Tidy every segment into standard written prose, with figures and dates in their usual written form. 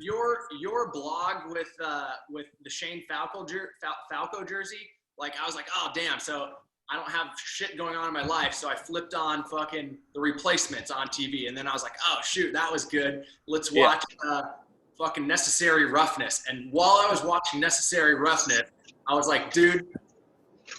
your blog with the Shane Falco jersey, like I was like, oh damn, so I don't have shit going on in my life, so I flipped on fucking The Replacements on TV, and then I was like, oh shoot, that was good. Let's watch fucking Necessary Roughness. And while I was watching Necessary Roughness, I was like, dude,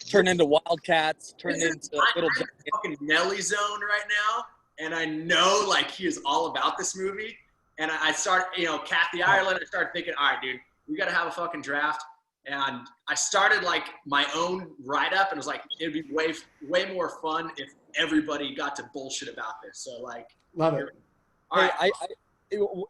turn into Wildcats, turn into Little Giants. Fucking Nelly zone right now, and I know like he is all about this movie. And I started, Kathy Ireland. I started thinking, all right, dude, we got to have a fucking draft. And I started like my own write-up, and it was like it'd be way more fun if everybody got to bullshit about this. So like, love it. All right.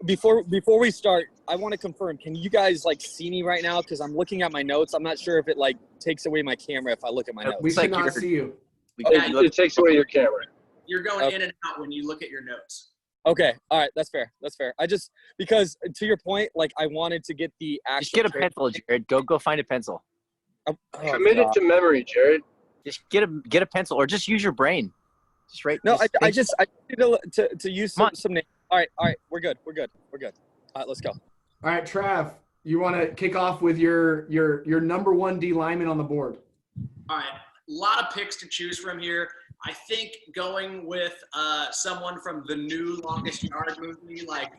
Before we start, I want to confirm. Can you guys like see me right now? Because I'm looking at my notes. I'm not sure if it like takes away my camera if I look at my notes. We cannot see you. It takes away your camera. You're going in and out when you look at your notes. Okay. All right. That's fair. Because to your point, like I wanted to get the actual. Just get a pencil, Jared. Go find a pencil. Commit it to memory, Jared. Just get a pencil, or just use your brain. Just right. No, I need to use some names. All right. We're good. All right, let's go. All right, Trav, you want to kick off with your number one D lineman on the board? All right, a lot of picks to choose from here. I think going with someone from the new Longest Yard movie, like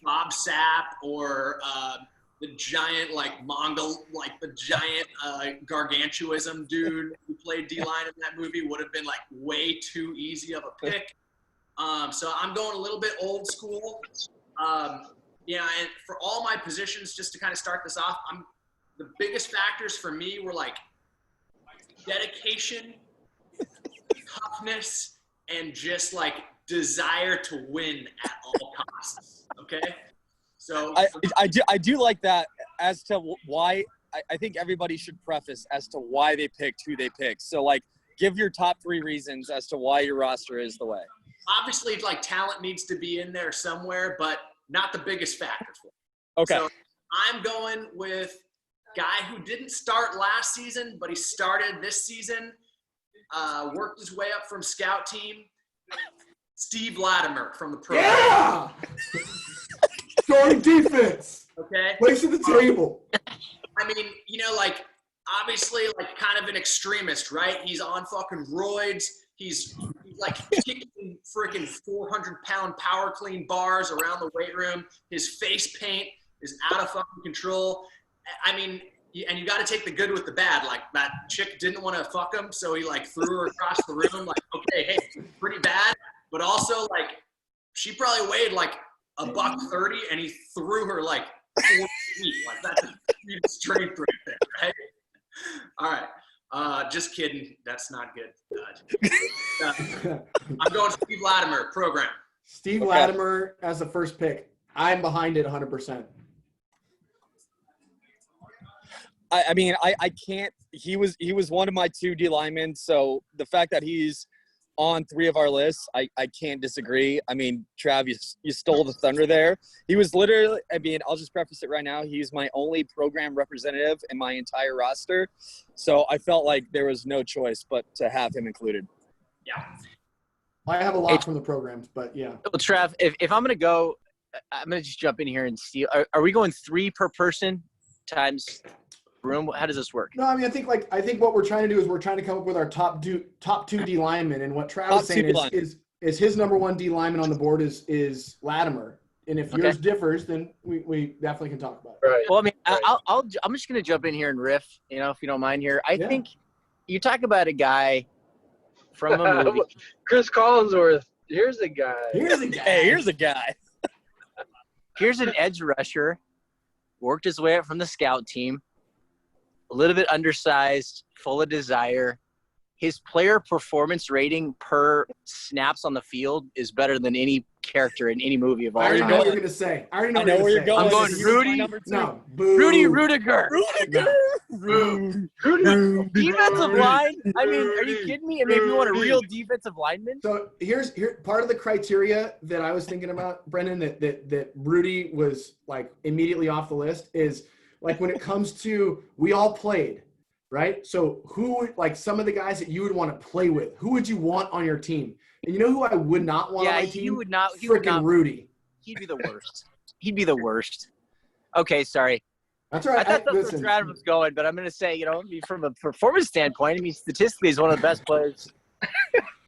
Bob Sapp, or the giant like Mongol, like the giant gargantuism dude who played D-line in that movie, would have been like way too easy of a pick. So I'm going a little bit old school. And for all my positions, just to kind of start this off, the biggest factors for me were like dedication, toughness, and just like desire to win at all costs. Okay. So I do like that as to why. I think everybody should preface as to why they picked who they picked. So like give your top 3 reasons as to why your roster is the way. Obviously, like talent needs to be in there somewhere, but not the biggest factor for me. Okay. So I'm going with guy who didn't start last season, but he started this season, worked his way up from scout team. Steve Latimer from the pro. Yeah! Starting defense. Okay. Place at the table. I mean, like obviously like kind of an extremist, right? He's on fucking roids. He's like kicking freaking 400-pound power clean bars around the weight room. His face paint is out of fucking control. I mean, and you got to take the good with the bad. Like that chick didn't want to fuck him, so he like threw her across the room. Like, okay, hey, pretty bad, but also like she probably weighed like $130, and he threw her like 4 feet. Like that's a huge strength right there, right? All right. Just kidding. That's not good. I'm going Steve Latimer, program. Steve Latimer as the first pick. I'm behind it 100%. I mean, I can't. He was one of my 2 D linemen, so the fact that he's on 3 of our lists, I can't disagree. I mean, Trav, you stole the thunder there. He was literally, I mean, I'll just preface it right now. He's my only program representative in my entire roster. So I felt like there was no choice but to have him included. Yeah. I have a lot from the programs, but yeah. Well, Trav, if I'm going to go, I'm going to just jump in here and steal. Are we going 3 per person times room? How does this work? No, I mean, I think what we're trying to do is we're trying to come up with our top 2 D linemen, and what Travis is saying is his number 1 D lineman on the board is Latimer, and if yours differs, then we definitely can talk about it. Right. Well, I mean, I'm just going to jump in here and riff, if you don't mind here. I think you talk about a guy from a movie. Chris Collinsworth. Here's a guy. Hey, here's a guy. Here's an edge rusher, worked his way up from the scout team. A little bit undersized, full of desire. His player performance rating per snaps on the field is better than any character in any movie of all time. I already know what you're going to say. I know where you're going. I'm going Rudy. No, boo. Rudy Rudiger. Rudy. Defensive line? I mean, are you kidding me? I mean, if you want a real defensive lineman. So here's part of the criteria that I was thinking about, Brendan, that Rudy was like immediately off the list is like when it comes to we all played, right? So who like some of the guys that you would want to play with? Who would you want on your team? And you know who I would not want on my team? You would not. Freaking Rudy. He'd be the worst. He'd be the worst. Okay, sorry. That's all right. I thought that's where Brad was going, but I'm going to say, you know, from a performance standpoint, I mean, statistically, he's one of the best players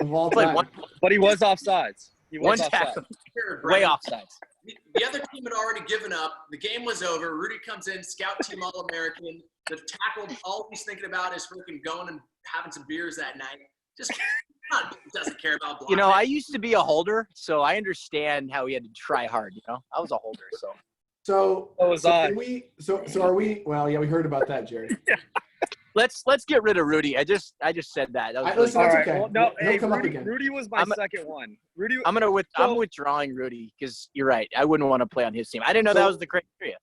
of all Played time. But he was offsides. He was one offsides. tackle, Sure, way Brendan. offsides. The other team had already given up. The game was over. Rudy comes in, scout team All-American. The tackle, all he's thinking about is freaking going and having some beers that night. Just doesn't care about blocking. You know, I used to be a holder, so I understand how he had to try hard. You know, I was a holder, so. So was I. Are we? Well, yeah, we heard about that, Jerry. Let's get rid of Rudy. I just said that. That was Listen, really that's All right. okay. Well, no, He'll hey, come up again. Rudy was my second one. Rudy. I'm withdrawing Rudy because you're right. I wouldn't want to play on his team. I didn't know that was the criteria.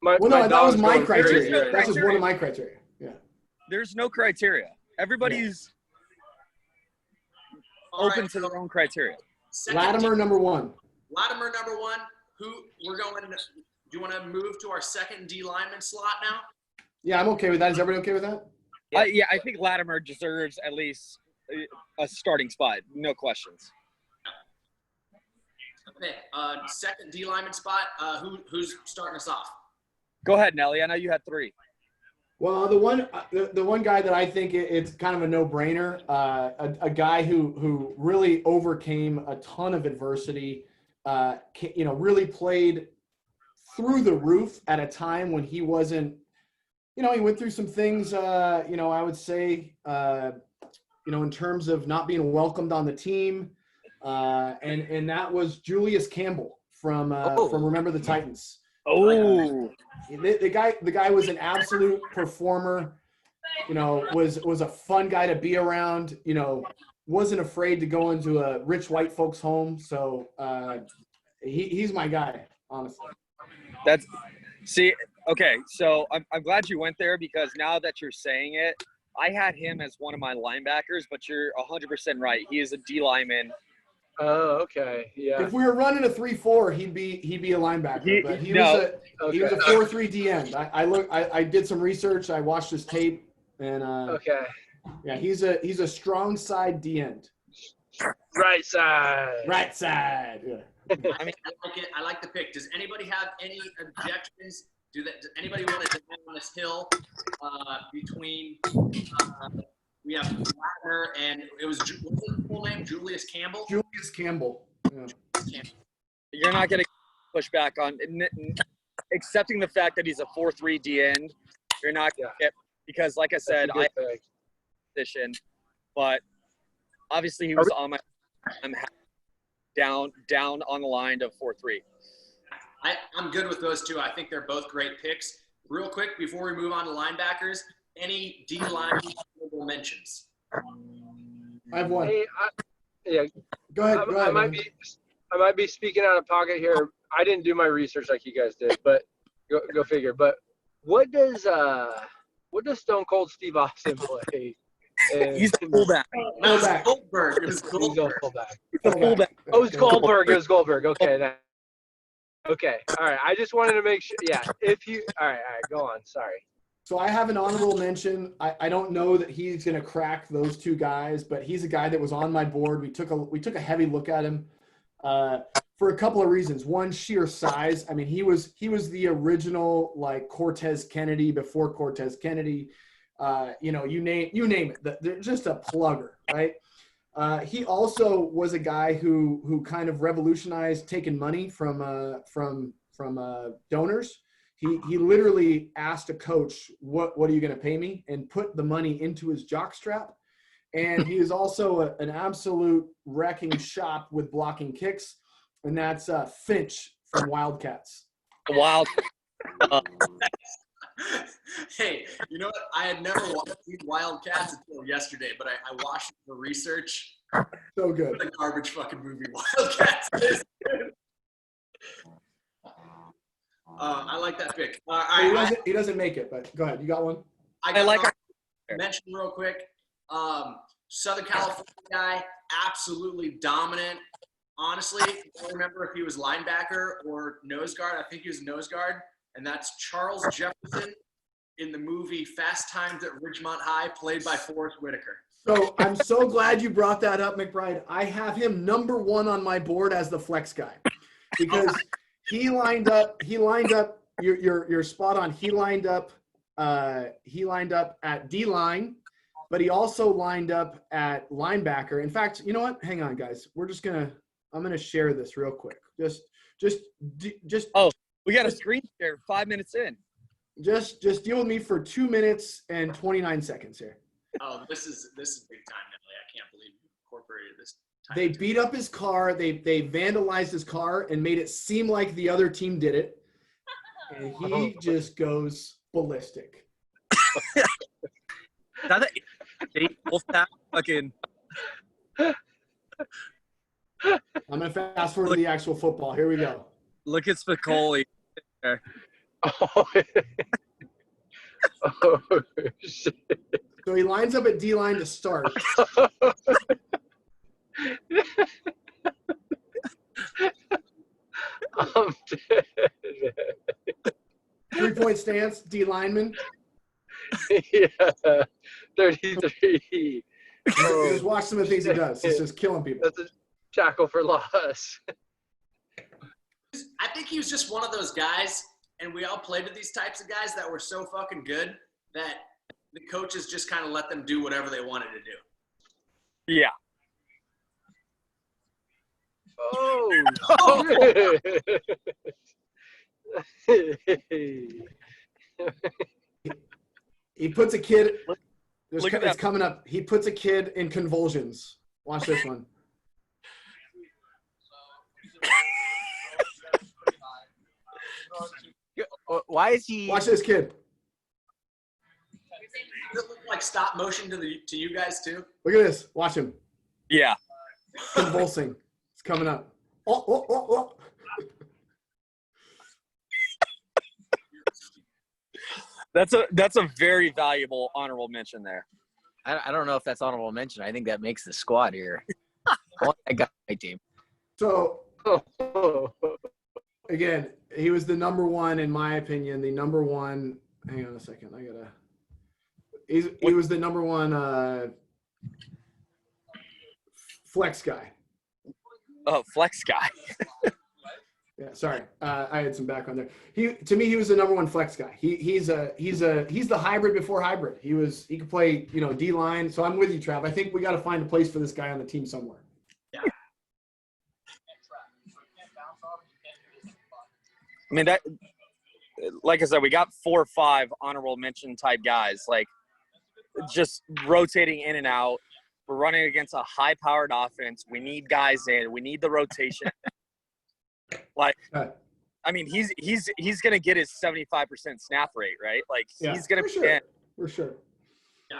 Well, no, that was my There is criteria. no That's just one criteria. of my criteria. Yeah. There's no criteria. Everybody's All open right, to their own criteria. second Latimer team, number 1. Latimer number 1. Who we're going? Do you want to move to our second D lineman slot now? Yeah, I'm okay with that. Is everybody okay with that? Yeah, I think Latimer deserves at least a starting spot. No questions. Okay, second D lineman spot. Who's starting us off? Go ahead, Nelly. I know you had 3. Well, the one guy that I think it's kind of a no-brainer, a guy who really overcame a ton of adversity, really played through the roof at a time when he wasn't, he went through some things, I would say, in terms of not being welcomed on the team, and that was Julius Campbell from Remember the Titans. Oh, The guy was an absolute performer, was a fun guy to be around, wasn't afraid to go into a rich white folks home. So he's my guy, honestly. Okay, so I'm glad you went there because now that you're saying it, I had him as one of my linebackers, but you're 100% right. He is a D lineman. Oh, okay. Yeah. If we were running a 3-4, he'd be a linebacker. But he was a 4-3 D end. I did some research. I watched his tape, and Okay. yeah, he's a strong side D end. Right side. Right side. Yeah. I mean, I like it. I like the pick. Does anybody have any objections? Does anybody want to die on this hill between? We have Wagner and what's his full name? Julius Campbell. Julius Campbell. Yeah. You're not going to push back on accepting the fact that he's a 4-3 D end. You're not going to get because, like I said, I position, but obviously he was on my. I'm down on the line of 4-3. I'm good with those two. I think they're both great picks. Real quick, before we move on to linebackers, any D line mentions? I have one. Hey, Go ahead. I might be speaking out of pocket here. I didn't do my research like you guys did, but go figure. But what does Stone Cold Steve Austin play? He's a fullback. No, it was Goldberg. It was Goldberg. He's a fullback. Oh, it was Goldberg. It was Goldberg. Okay. Okay. All right. I just wanted to make sure. Yeah. All right. Go on. Sorry. So I have an honorable mention. I don't know that he's going to crack those two guys, but he's a guy that was on my board. We took a heavy look at him for a couple of reasons. One, sheer size. I mean, he was the original like Cortez Kennedy before Cortez Kennedy. You name it. They're just a plugger, right? He also was a guy who kind of revolutionized taking money from donors. He literally asked a coach, what are you going to pay me? And put the money into his jockstrap. And he is also an absolute wrecking shop with blocking kicks. And that's Finch from Wildcats. Wild. Hey, you know what? I had never seen Wildcats until yesterday, but I watched it for research. So good. What a garbage fucking movie Wildcats is. I like that pick. He doesn't make it, but go ahead. You got one? I like mention real quick. Southern California guy, absolutely dominant. Honestly, I don't remember if he was linebacker or nose guard. I think he was nose guard, and that's Charles Jefferson in the movie Fast Times at Ridgemont High, played by Forrest Whitaker. So I'm so glad you brought that up, McBride. I have him number 1 on my board as the flex guy because he lined up you're spot on. He lined up at D line, but he also lined up at linebacker. In fact, you know what? Hang on, guys. I'm gonna share this real quick. Just. Oh, we got a screen share 5 minutes in. Just deal with me for 2 minutes and 29 seconds here. Oh, this is big time, Nelly. I can't believe you incorporated this. They beat up his car. They vandalized his car and made it seem like the other team did it. And he just goes ballistic. Fucking. I'm gonna fast forward to the actual football. Here we go. Look at Spicoli. Oh, oh shit. So he lines up at D line to start. I'm dead. 3-point stance, D lineman. Yeah, 33. Just watch some of the things he does. He's just killing people. That's a tackle for loss. I think he was just one of those guys, and we all played with these types of guys that were so fucking good that the coaches just kind of let them do whatever they wanted to do. Yeah. Oh. He puts a kid. Look at It's that. coming up. He puts a kid in convulsions. Watch this one. Why is he? Watch this kid. Does it look like stop motion to you guys too? Look at this. Watch him. Yeah. Convulsing. It's coming up. Oh. That's a very valuable honorable mention there. I don't know if that's honorable mention. I think that makes the squad here. I want that guy on my team. So again, he was the number one, in my opinion, the number one. Hang on a second. He was the number one flex guy. Oh, flex guy. Yeah, sorry. I had some background there. To me, he was the number one flex guy. He's the hybrid before hybrid. He could play, D line. So I'm with you, Trav. I think we got to find a place for this guy on the team somewhere. Yeah. I mean, that, like I said, we got 4 or 5 honorable mention type guys, like just rotating in and out. We're running against a high-powered offense. We need guys in. We need the rotation. Like, I mean, he's gonna get his 75% snap rate, right? Like, he's gonna be in. For sure. Yeah.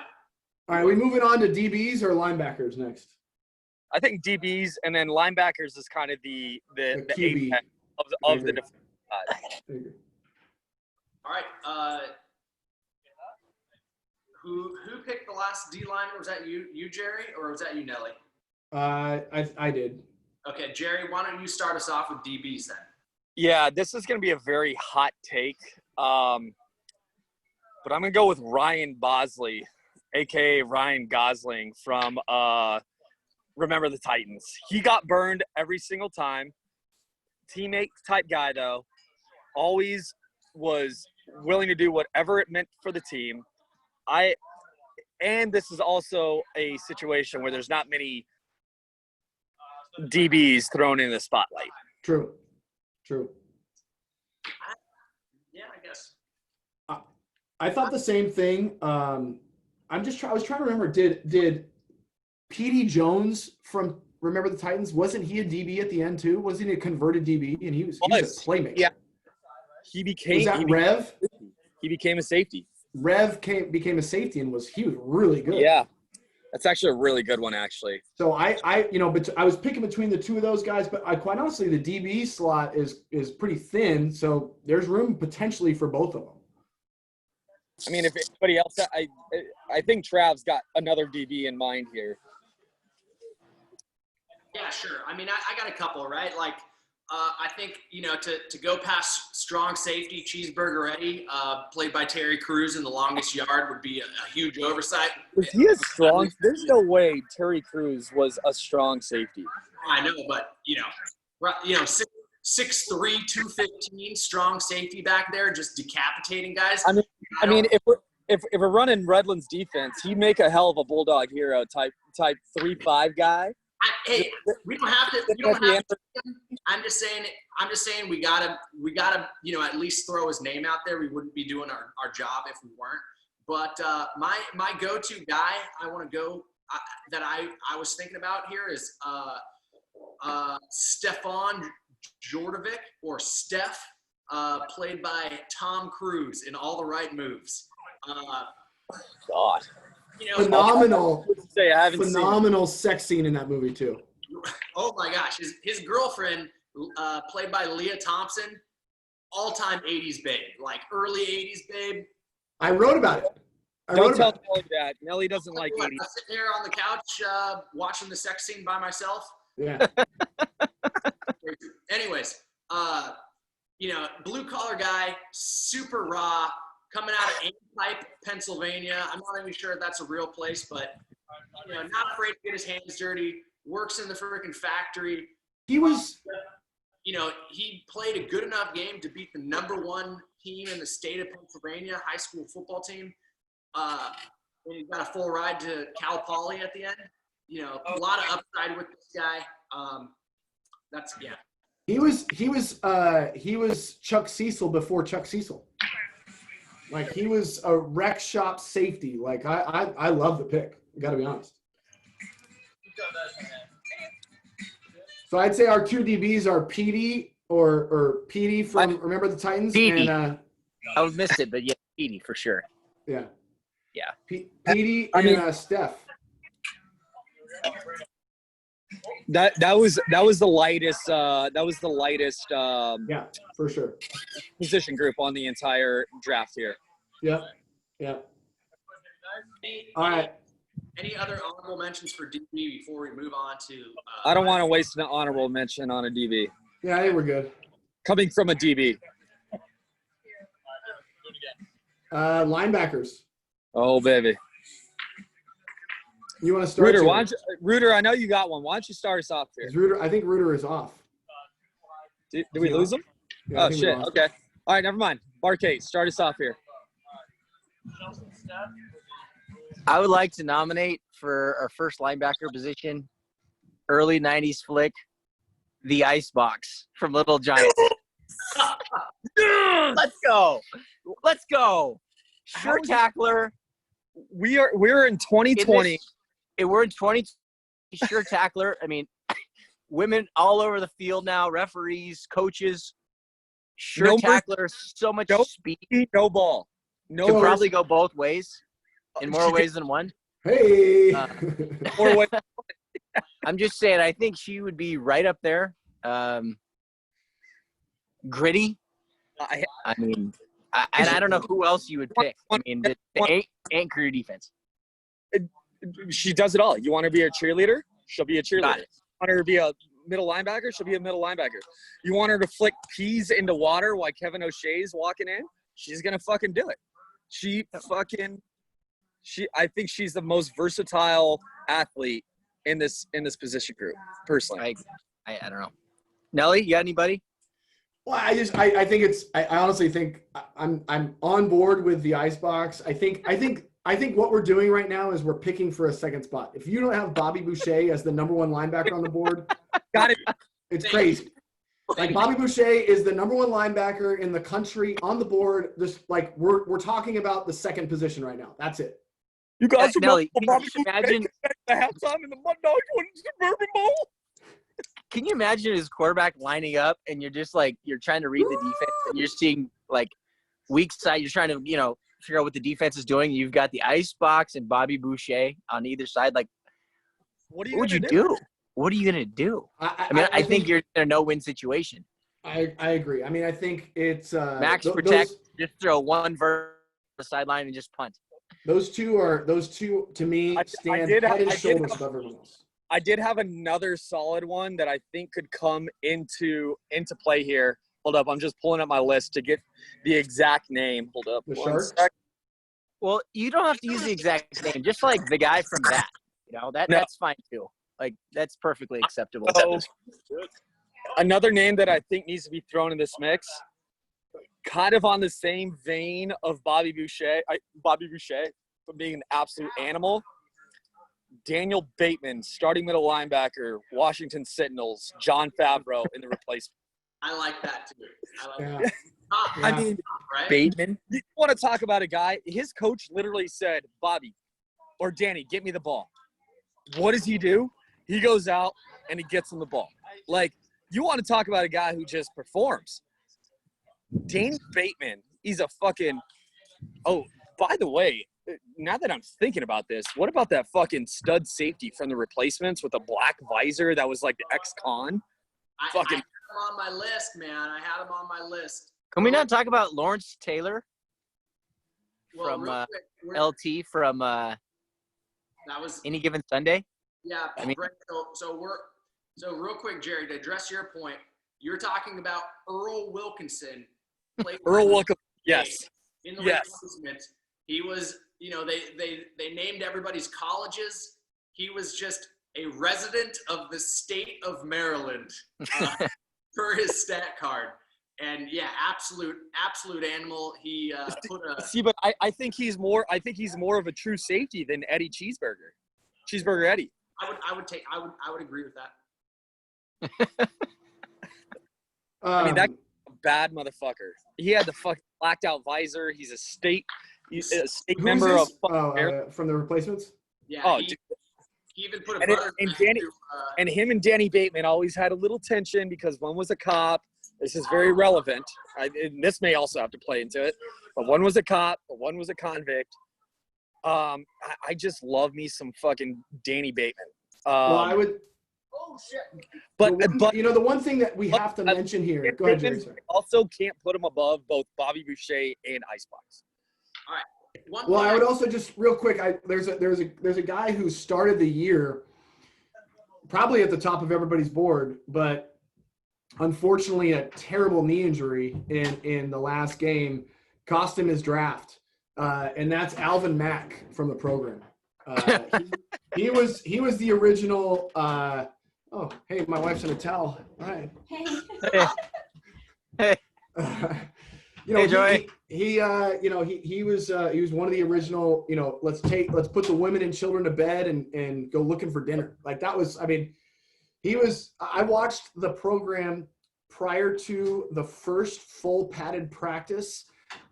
All right, we moving on to DBs or linebackers next. I think DBs and then linebackers is kind of the QB apex of the defense side. All right. Who picked the last D line? Was that you, Jerry, or was that you, Nelly? I did. Okay, Jerry, why don't you start us off with DBs then? Yeah, this is going to be a very hot take, but I'm going to go with Ryan Bosley, a.k.a. Ryan Gosling from Remember the Titans. He got burned every single time. Teammate type guy, though. Always was willing to do whatever it meant for the team. And this is also a situation where there's not many DBs thrown in the spotlight. True. Yeah, I guess. I thought the same thing. I was trying to remember. Did Petey Jones from Remember the Titans, wasn't he a DB at the end too? Wasn't he a converted DB? And he was a playmaker. Yeah. Was that Rev? He became a safety. Rev became a safety and he was really good. Yeah. That's actually a really good one, actually. So but I was picking between the two of those guys, but quite honestly, the DB slot is pretty thin, so there's room potentially for both of them. I mean, if anybody else, I think Trav's got another DB in mind here. Yeah, sure. I mean, I got a couple, right? Like, I think, to go past strong safety, Cheeseburger Eddie, played by Terry Crews in The Longest Yard, would be a huge oversight. Was he a strong? There's no way Terry Crews was a strong safety. I know, but, 6'3", 215, strong safety back there, just decapitating guys. I mean, if we're running Redlands defense, he'd make a hell of a bulldog hero type 3-5 guy. Hey, we don't have to. We don't have to. I'm just saying. We gotta. At least throw his name out there. We wouldn't be doing our job if we weren't. But my go-to guy, that I was thinking about here is Stefan Jordovic, or Steph, played by Tom Cruise in All the Right Moves. God. Phenomenal. I haven't Phenomenal sex scene in that movie too. Oh my gosh, his girlfriend, played by Leah Thompson, all-time 80s babe, like early 80s babe. I wrote about it. Don't tell Nelly that. Nelly doesn't like 80s. I'm sitting here on the couch watching the sex scene by myself. Yeah. Anyways, blue collar guy, super raw, coming out of Pipe, Pennsylvania. I'm not even sure if that's a real place, but not afraid to get his hands dirty. Works in the freaking factory. He played a good enough game to beat the #1 team in the state of Pennsylvania, high school football team. And he got a full ride to Cal Poly at the end. A lot of upside with this guy. He was Chuck Cecil before Chuck Cecil. Like, he was a wreck shop safety. Like, I love the pick. Got to be honest. So I'd say our two DBs are Petey or Petey from Remember the Titans. Petey. And I would miss it, but yeah, Petey for sure. yeah. Yeah. Petey and Steph. That was the lightest Yeah, for sure. position group on the entire draft here. Yep. All right. Any other honorable mentions for DB before we move on to? I don't want to waste an honorable mention on a DB. Yeah, I think we're good. Coming from a DB. Linebackers. Oh, baby. You want to start? Reuter, I know you got one. Why don't you start us off here? I think Reuter is off. Did we lose him? Yeah, Oh, shit. Okay. All right, never mind. Barcade, start us off here. I would like to nominate for our first linebacker position, early 90s flick, the Icebox from Little Giants. Let's go. Sure tackler. We're in 2020. We're in 2020. Sure tackler. I mean, women all over the field now, referees, coaches. Sure tackler, so much speed. No ball. Could probably go both ways, in more ways than one. Hey. I'm just saying, I think she would be right up there. Gritty. I don't know who else you would pick. I mean, the anchor defense. She does it all. You want her to be a cheerleader? She'll be a cheerleader. You want her to be a middle linebacker? She'll be a middle linebacker. You want her to flick peas into water while Kevin O'Shea's walking in? She's gonna fucking do it. I think she's the most versatile athlete in this position group, personally. I don't know. Nelly, you got anybody? Well, I honestly think I'm on board with the Icebox. I think what we're doing right now is we're picking for a second spot. If you don't have Bobby Boucher as the #1 linebacker on the board, it's crazy. Like, Bobby Boucher is the #1 linebacker in the country on the board. Just like we're talking about the second position right now. That's it. You guys Nelly, Bobby imagine the halftime in the Mud Dogs winning Suburban Bowl? Can you imagine his quarterback lining up and you're just like, you're trying to read the defense and you're seeing like weak side, you're trying to, figure out what the defense is doing. You've got the Icebox and Bobby Boucher on either side. Like, what would you do? What are you going to do? I think you're in a no-win situation. I agree. I mean, I think it's max protect, just throw one vertical the sideline and just punt. Those two to me stand head and shoulders above everyone else. I did have another solid one that I think could come into play here. Hold up, I'm just pulling up my list to get the exact name. Hold up. The Sharks? Well, you don't have to use the exact name. Just like the guy from that. That's fine too. Like, that's perfectly acceptable. Another name that I think needs to be thrown in this mix, kind of on the same vein of Bobby Boucher, for being an absolute animal. Daniel Bateman, starting middle linebacker, Washington Sentinels, John Favreau in the replacement. I like that too. I like Yeah. that. I mean, Right? Bateman. you want to talk about a guy, his coach literally said, Bobby or Danny, get me the ball. What does he do? He goes out and he gets him the ball. Like, you want to talk about a guy who just performs. Danny Bateman, he's a fucking – oh, by the way, now that I'm thinking about this, what about that fucking stud safety from the replacements with a black visor that was like the ex-con? I had him on my list, man. I had him on my list. Can we not talk about Lawrence Taylor Well, from real quick, LT from that was Any Given Sunday? yeah. I mean- Brent, so real quick, Jerry, to address your point, you're talking about Earl Wilkinson. Earl Wilkinson, yes. In the Yes. replacement, he was. They named everybody's colleges. He was just a resident of the state of Maryland per his stat card. And yeah, absolute animal. He put a See, but I think he's more of a true safety than Eddie Cheeseburger Eddie. I would agree with that. I mean, that's a bad motherfucker. He had the fucking blacked out visor. He's a state Who's member of this? fucking Maryland. From the replacements? Yeah. Oh, he, dude. he even put a And brother Danny- And him and Danny Bateman always had a little tension because one was a cop. This is very relevant. And this may also have to play into it. But one was a cop, but one was a convict. I just love me some fucking Danny Bateman. Well, I would. But the one thing that we have to mention here. Go ahead, Jerry. Sorry. also can't put him above both Bobby Boucher and Icebox. Well, I would also just real quick. There's a guy who started the year probably at the top of everybody's board, but unfortunately a terrible knee injury in the last game cost him his draft, and that's Alvin Mack from the program. He was the original. Oh, hey, my wife's in a towel. All right. Hey. Hey, Joey. He was one of the original, let's put the women and children to bed and go looking for dinner. Like that was, I watched the program prior to the first full padded practice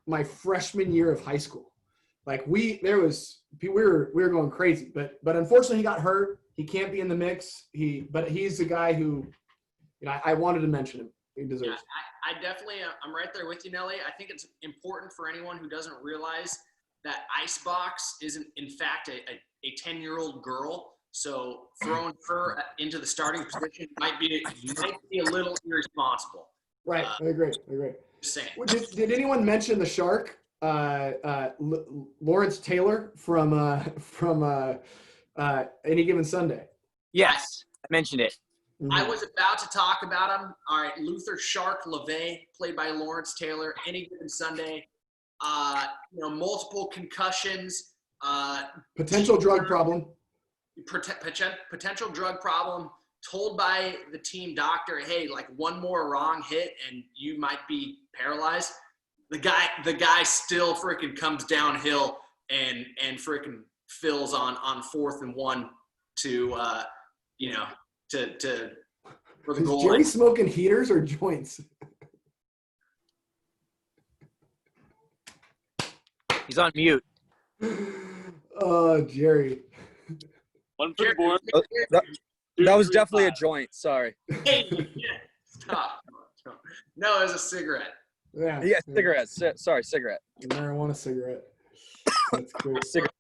my freshman year of high school. Like we were going crazy, but unfortunately he got hurt. He can't be in the mix. But he's the guy who, I wanted to mention him. He deserves it. I definitely, I'm right there with you, Nelly. I think it's important for anyone who doesn't realize that Icebox isn't, in fact, a 10-year-old girl. So throwing her into the starting position might be a little irresponsible. Right. I agree. Just saying. Did anyone mention the Shark, Lawrence Taylor from Any Given Sunday? Yes, I mentioned it. I was about to talk about him. All right, Luther Shark LeVay, played by Lawrence Taylor, Any Given Sunday. Multiple concussions. Potential drug problem. Potential drug problem. Told by the team doctor, hey, like one more wrong hit and you might be paralyzed. The guy still freaking comes downhill and freaking fills on 4th and 1 to for the goal. Is Jerry smoking heaters or joints? He's on mute. Oh, Jerry. One for the board. That was definitely a joint. Sorry. Hey, stop. No, it was a cigarette. Yeah. Yeah, cigarette. Sorry, cigarette. Marijuana cigarette. That's great. Cigarette.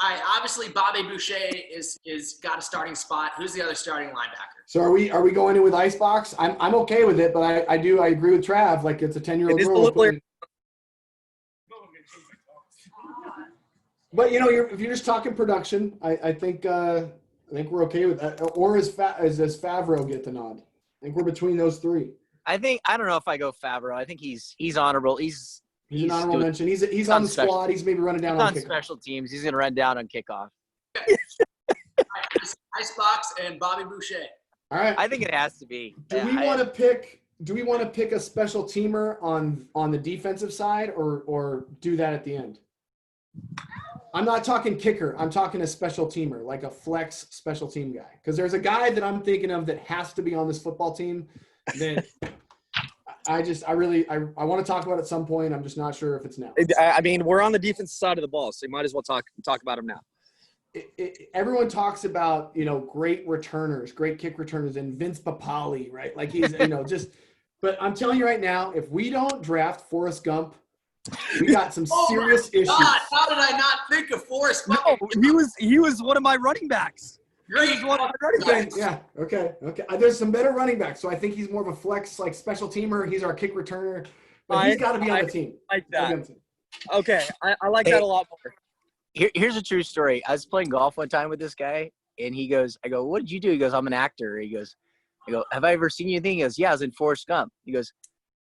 All right, obviously Bobby Boucher is got a starting spot. Who's the other starting linebacker? So are we going in with Icebox? I'm okay with it, but I agree with Trav. Like it's a 10-year-old It is a girl. little But if you're just talking production, I think we're okay with that. Or does Favreau get the nod? I think we're between those three. I don't know if I go Favreau. I think he's honorable. He's an honorable mention. He's on the squad. He's maybe running down on kickoff. special teams. He's gonna run down on kickoff. Icebox and Bobby Boucher. All right. I think it has to be. Do we want to pick? Do we want to pick a special teamer on the defensive side, or do that at the end? I'm not talking kicker. I'm talking a special teamer, like a flex special team guy. Because there's a guy that I'm thinking of that has to be on this football team that I want to talk about at some point. I'm just not sure if it's now. I mean, we're on the defensive side of the ball, so you might as well talk about him now. Everyone talks about, great returners, great kick returners, and Vince Papali, right? Like he's, but I'm telling you right now, if we don't draft Forrest Gump, we got some serious issues. God, how did I not think of Forrest? No, he was one of my running backs. Great. Okay, yeah, okay. There's some better running backs, so I think he's more of a flex, like special teamer. He's our kick returner, but he's got to be on the team. Like that. Okay, I like that a lot more. Here's a true story. I was playing golf one time with this guy, and he goes, I go, what did you do? He goes, I'm an actor. I go, have I ever seen you anything? He goes, yeah, I was in Forrest Gump. He goes,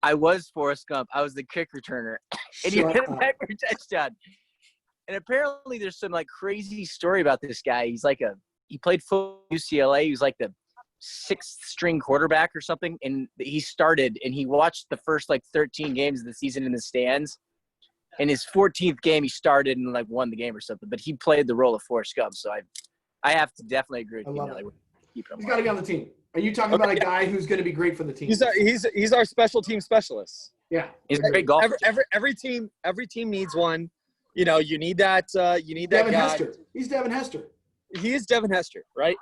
I was Forrest Gump. I was the kick returner. And he hit a back for a touchdown. And apparently there's some like crazy story about this guy. He played football at UCLA. He was like the 6th string quarterback or something. And he started and he watched the first like 13 games of the season in the stands. In his 14th game, he started and like won the game or something. But he played the role of Forrest Gump. So I have to definitely agree with you. Like, he's got to be on the team. Are you talking about a guy who's going to be great for the team? He's our special team specialist. Yeah, he's a great golfer. Every team needs one. You need that. You need that Devin guy. Hester. He's Devin Hester. He is Devin Hester, right?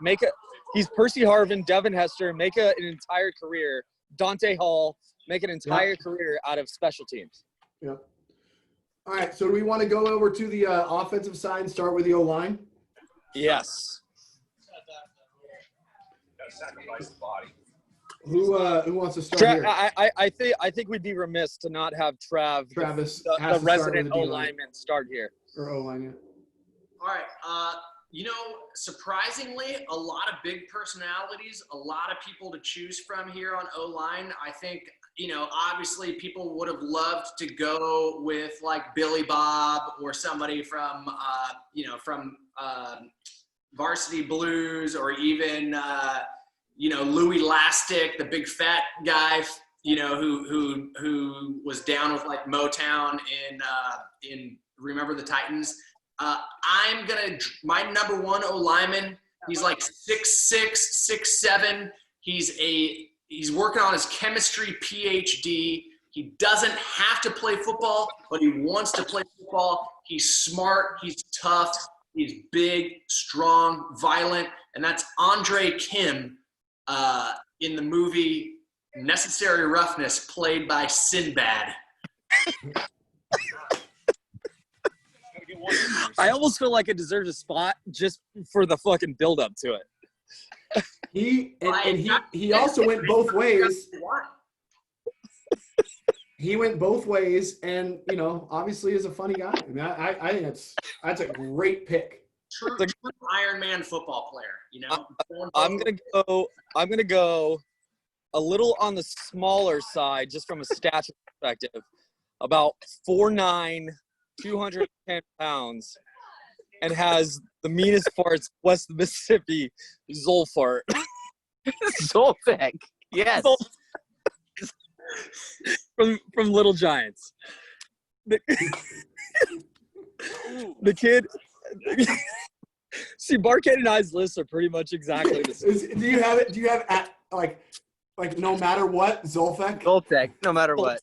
He's Percy Harvin, Devin Hester. Make an entire career. Dante Hall. Make an entire career out of special teams. Yeah. All right. So do we want to go over to the offensive side and start with the O-line? Yes. Sacrifice the body. Who wants to start here? I think we'd be remiss to not have Travis, the resident O lineman, start here. Or O line, yeah. All right. Surprisingly, a lot of big personalities, a lot of people to choose from here on O line. I think obviously people would have loved to go with like Billy Bob or somebody from Varsity Blues, or even Louis Lastic, the big fat guy, who was down with like Motown in Remember the Titans. My number one O lineman. He's like 6'6", 6'7". He's working on his chemistry PhD. He doesn't have to play football, but he wants to play football. He's smart. He's tough. He's big, strong, violent, and that's Andre Kim in the movie Necessary Roughness, played by Sinbad. I almost feel like it deserves a spot just for the fucking build-up to it. He also went both ways. He went both ways, and obviously is a funny guy. I mean, I think that's a great pick. True Iron Man football player. I'm gonna go a little on the smaller side, just from a stature perspective. About 4'9", 210 pounds, and has the meanest farts west of Mississippi, Zolfart. Zolfek, yes. From Little Giants. The kid. See, Barkhead and I's lists are pretty much exactly the same. Do you have it? Do you have at like no matter what, Zolfek? Zoltek, no matter what.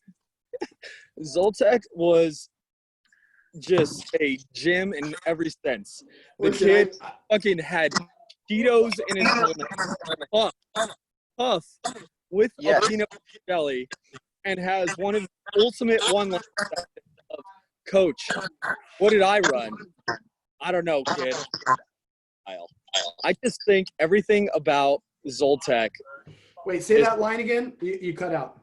Zoltek was just a gem in every sense. The kid fucking had Cheetos in his puff with a peanut jelly, and has one of the ultimate one-liners of Coach, what did I run? I don't know, kid. I just think everything about Zoltek. Wait, say that line again. You cut out.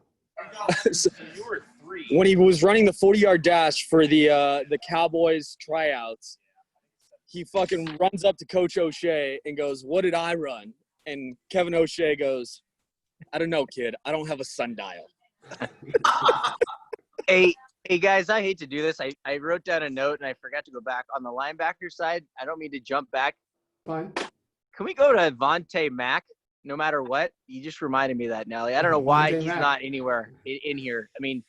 When he was running the 40-yard dash for the Cowboys tryouts, he fucking runs up to Coach O'Shea and goes, "What did I run?" And Kevin O'Shea goes, "I don't know, kid. I don't have a sundial." Hey guys, I hate to do this. I wrote down a note and I forgot to go back. On the linebacker side, I don't mean to jump back. Fine. Can we go to Vontae Mack? no matter what. You just reminded me of that, Nelly. I don't know why Monte he's Mack. not anywhere in here. I mean,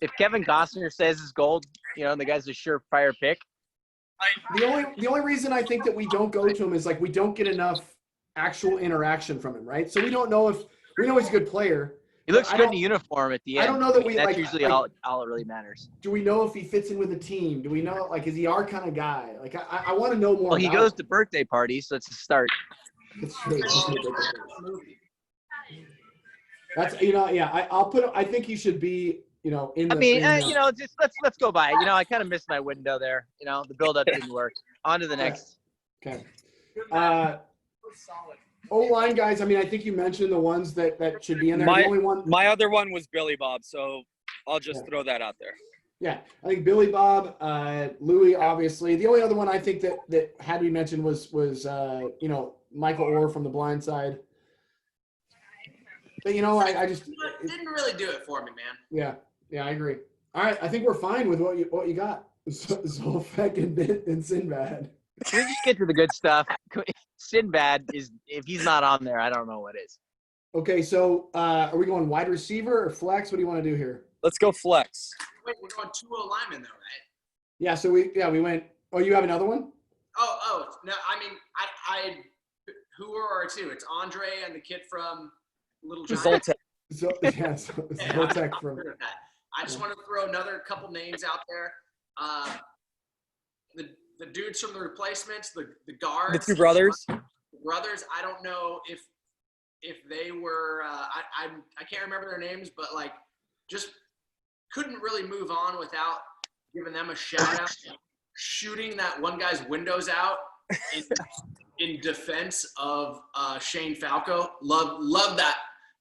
if Kevin Costner says it's gold, the guy's a surefire pick. The only reason I think that we don't go to him is like we don't get enough actual interaction from him, right? So we don't know if we know he's a good player. He looks I good in don't- the uniform at the I end. don't know that we, that's like- usually all it really matters. Do we know if he fits in with the team? Do we know, like, is he our kind of guy? Like, I want to know more. Well, he about goes him. to birthday parties, so it's a start. That's true. That's yeah. I'll put. I think he should be. In the. I mean, in the- just let's go by. I kind of missed my window there. The build-up didn't work. On to the next. Okay. O-line guys. I mean, I think you mentioned the ones that should be in there. The only one. My other one was Billy Bob, so I'll just Yeah. throw that out there. Yeah, I think Billy Bob, Louis, obviously. The only other one I think that had to be mentioned was Michael Orr from The Blind Side. But I just Didn't really do it for me, man. yeah, I agree. All right, I think we're fine with what you got. Zolfek and Sinbad. Can we just get to the good stuff? Sinbad is, if he's not on there, I don't know what is. Okay, so are we going wide receiver or flex? What do you want to do here? Let's go flex. Wait, we're going 2 linemen though, right? Yeah, so we went. Oh, you have another one? Oh no, I mean I who are our two? It's Andre and the kid from Little Giants. Zoltek. Zoltek from. I just want to throw another couple names out there. The dudes from the replacements, the guards, The two brothers. I don't know if they were. I can't remember their names, but like just couldn't really move on without giving them a shout out. Shooting that one guy's windows out in defense of Shane Falco. Love that.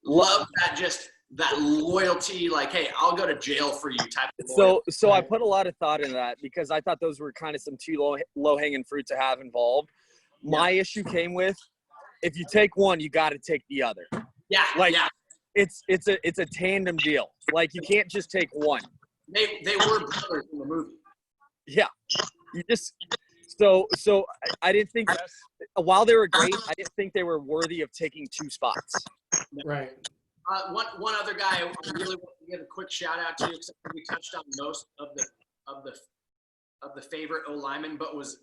Love that. Just that loyalty. Like, hey, I'll go to jail for you type of loyalty. So I put a lot of thought into that because I thought those were kind of some too low hanging fruit to have involved. My issue came with if you take one, you got to take the other. Yeah. It's a tandem deal. Like you can't just take one. They were brothers in the movie. Yeah. You just so I didn't think while they were great, I didn't think they were worthy of taking 2 spots. Right. One other guy I really want to give a quick shout out to, because we touched on most of the favorite O lineman, but was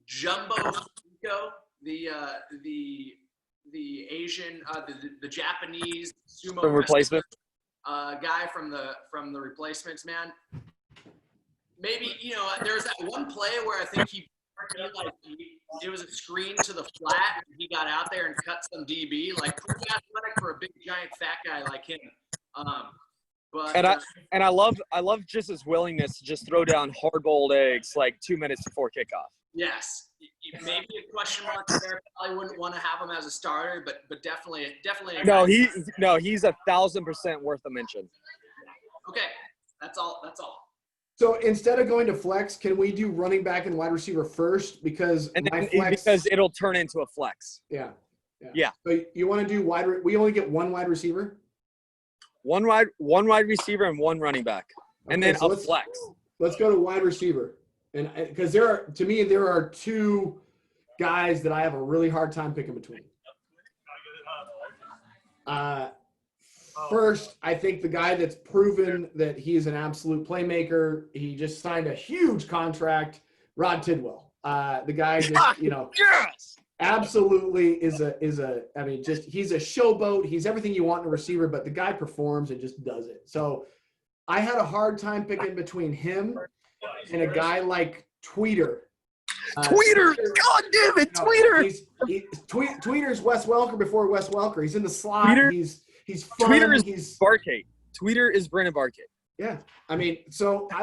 Jumbo Fico, the Asian, the Japanese sumo The replacement. guy from the replacements, man. Maybe there's that one play where I think it was a screen to the flat. And he got out there and cut some DB, like pretty athletic for a big giant fat guy like him. I love just his willingness to just throw down hard-boiled eggs like 2 minutes before kickoff. Yes, maybe a question mark there. I wouldn't want to have him as a starter, but definitely. A No, guy. he's 1,000% worth a mention. Okay, that's all. So instead of going to flex, can we do running back and wide receiver first? Because Because it'll turn into a flex. Yeah. Yeah. So you want to do we only get one wide receiver? One wide receiver and one running back, and Okay, then so a flex. Let's go to wide receiver, and because there are 2 guys that I have a really hard time picking between. First, I think the guy that's proven that he is an absolute playmaker. He just signed a huge contract, Rod Tidwell. The guy just Yes. absolutely is a. I mean, just he's a showboat. He's everything you want in a receiver, but the guy performs and just does it. So I had a hard time picking between him and a guy like Tweeter. Tweeter, God damn it, Tweeter. Tweeter's Wes Welker before Wes Welker. He's in the slot. Tweeter- He's fun. Tweeter is Barcade. Tweeter is Brennan Barcade. Yeah. I mean, so I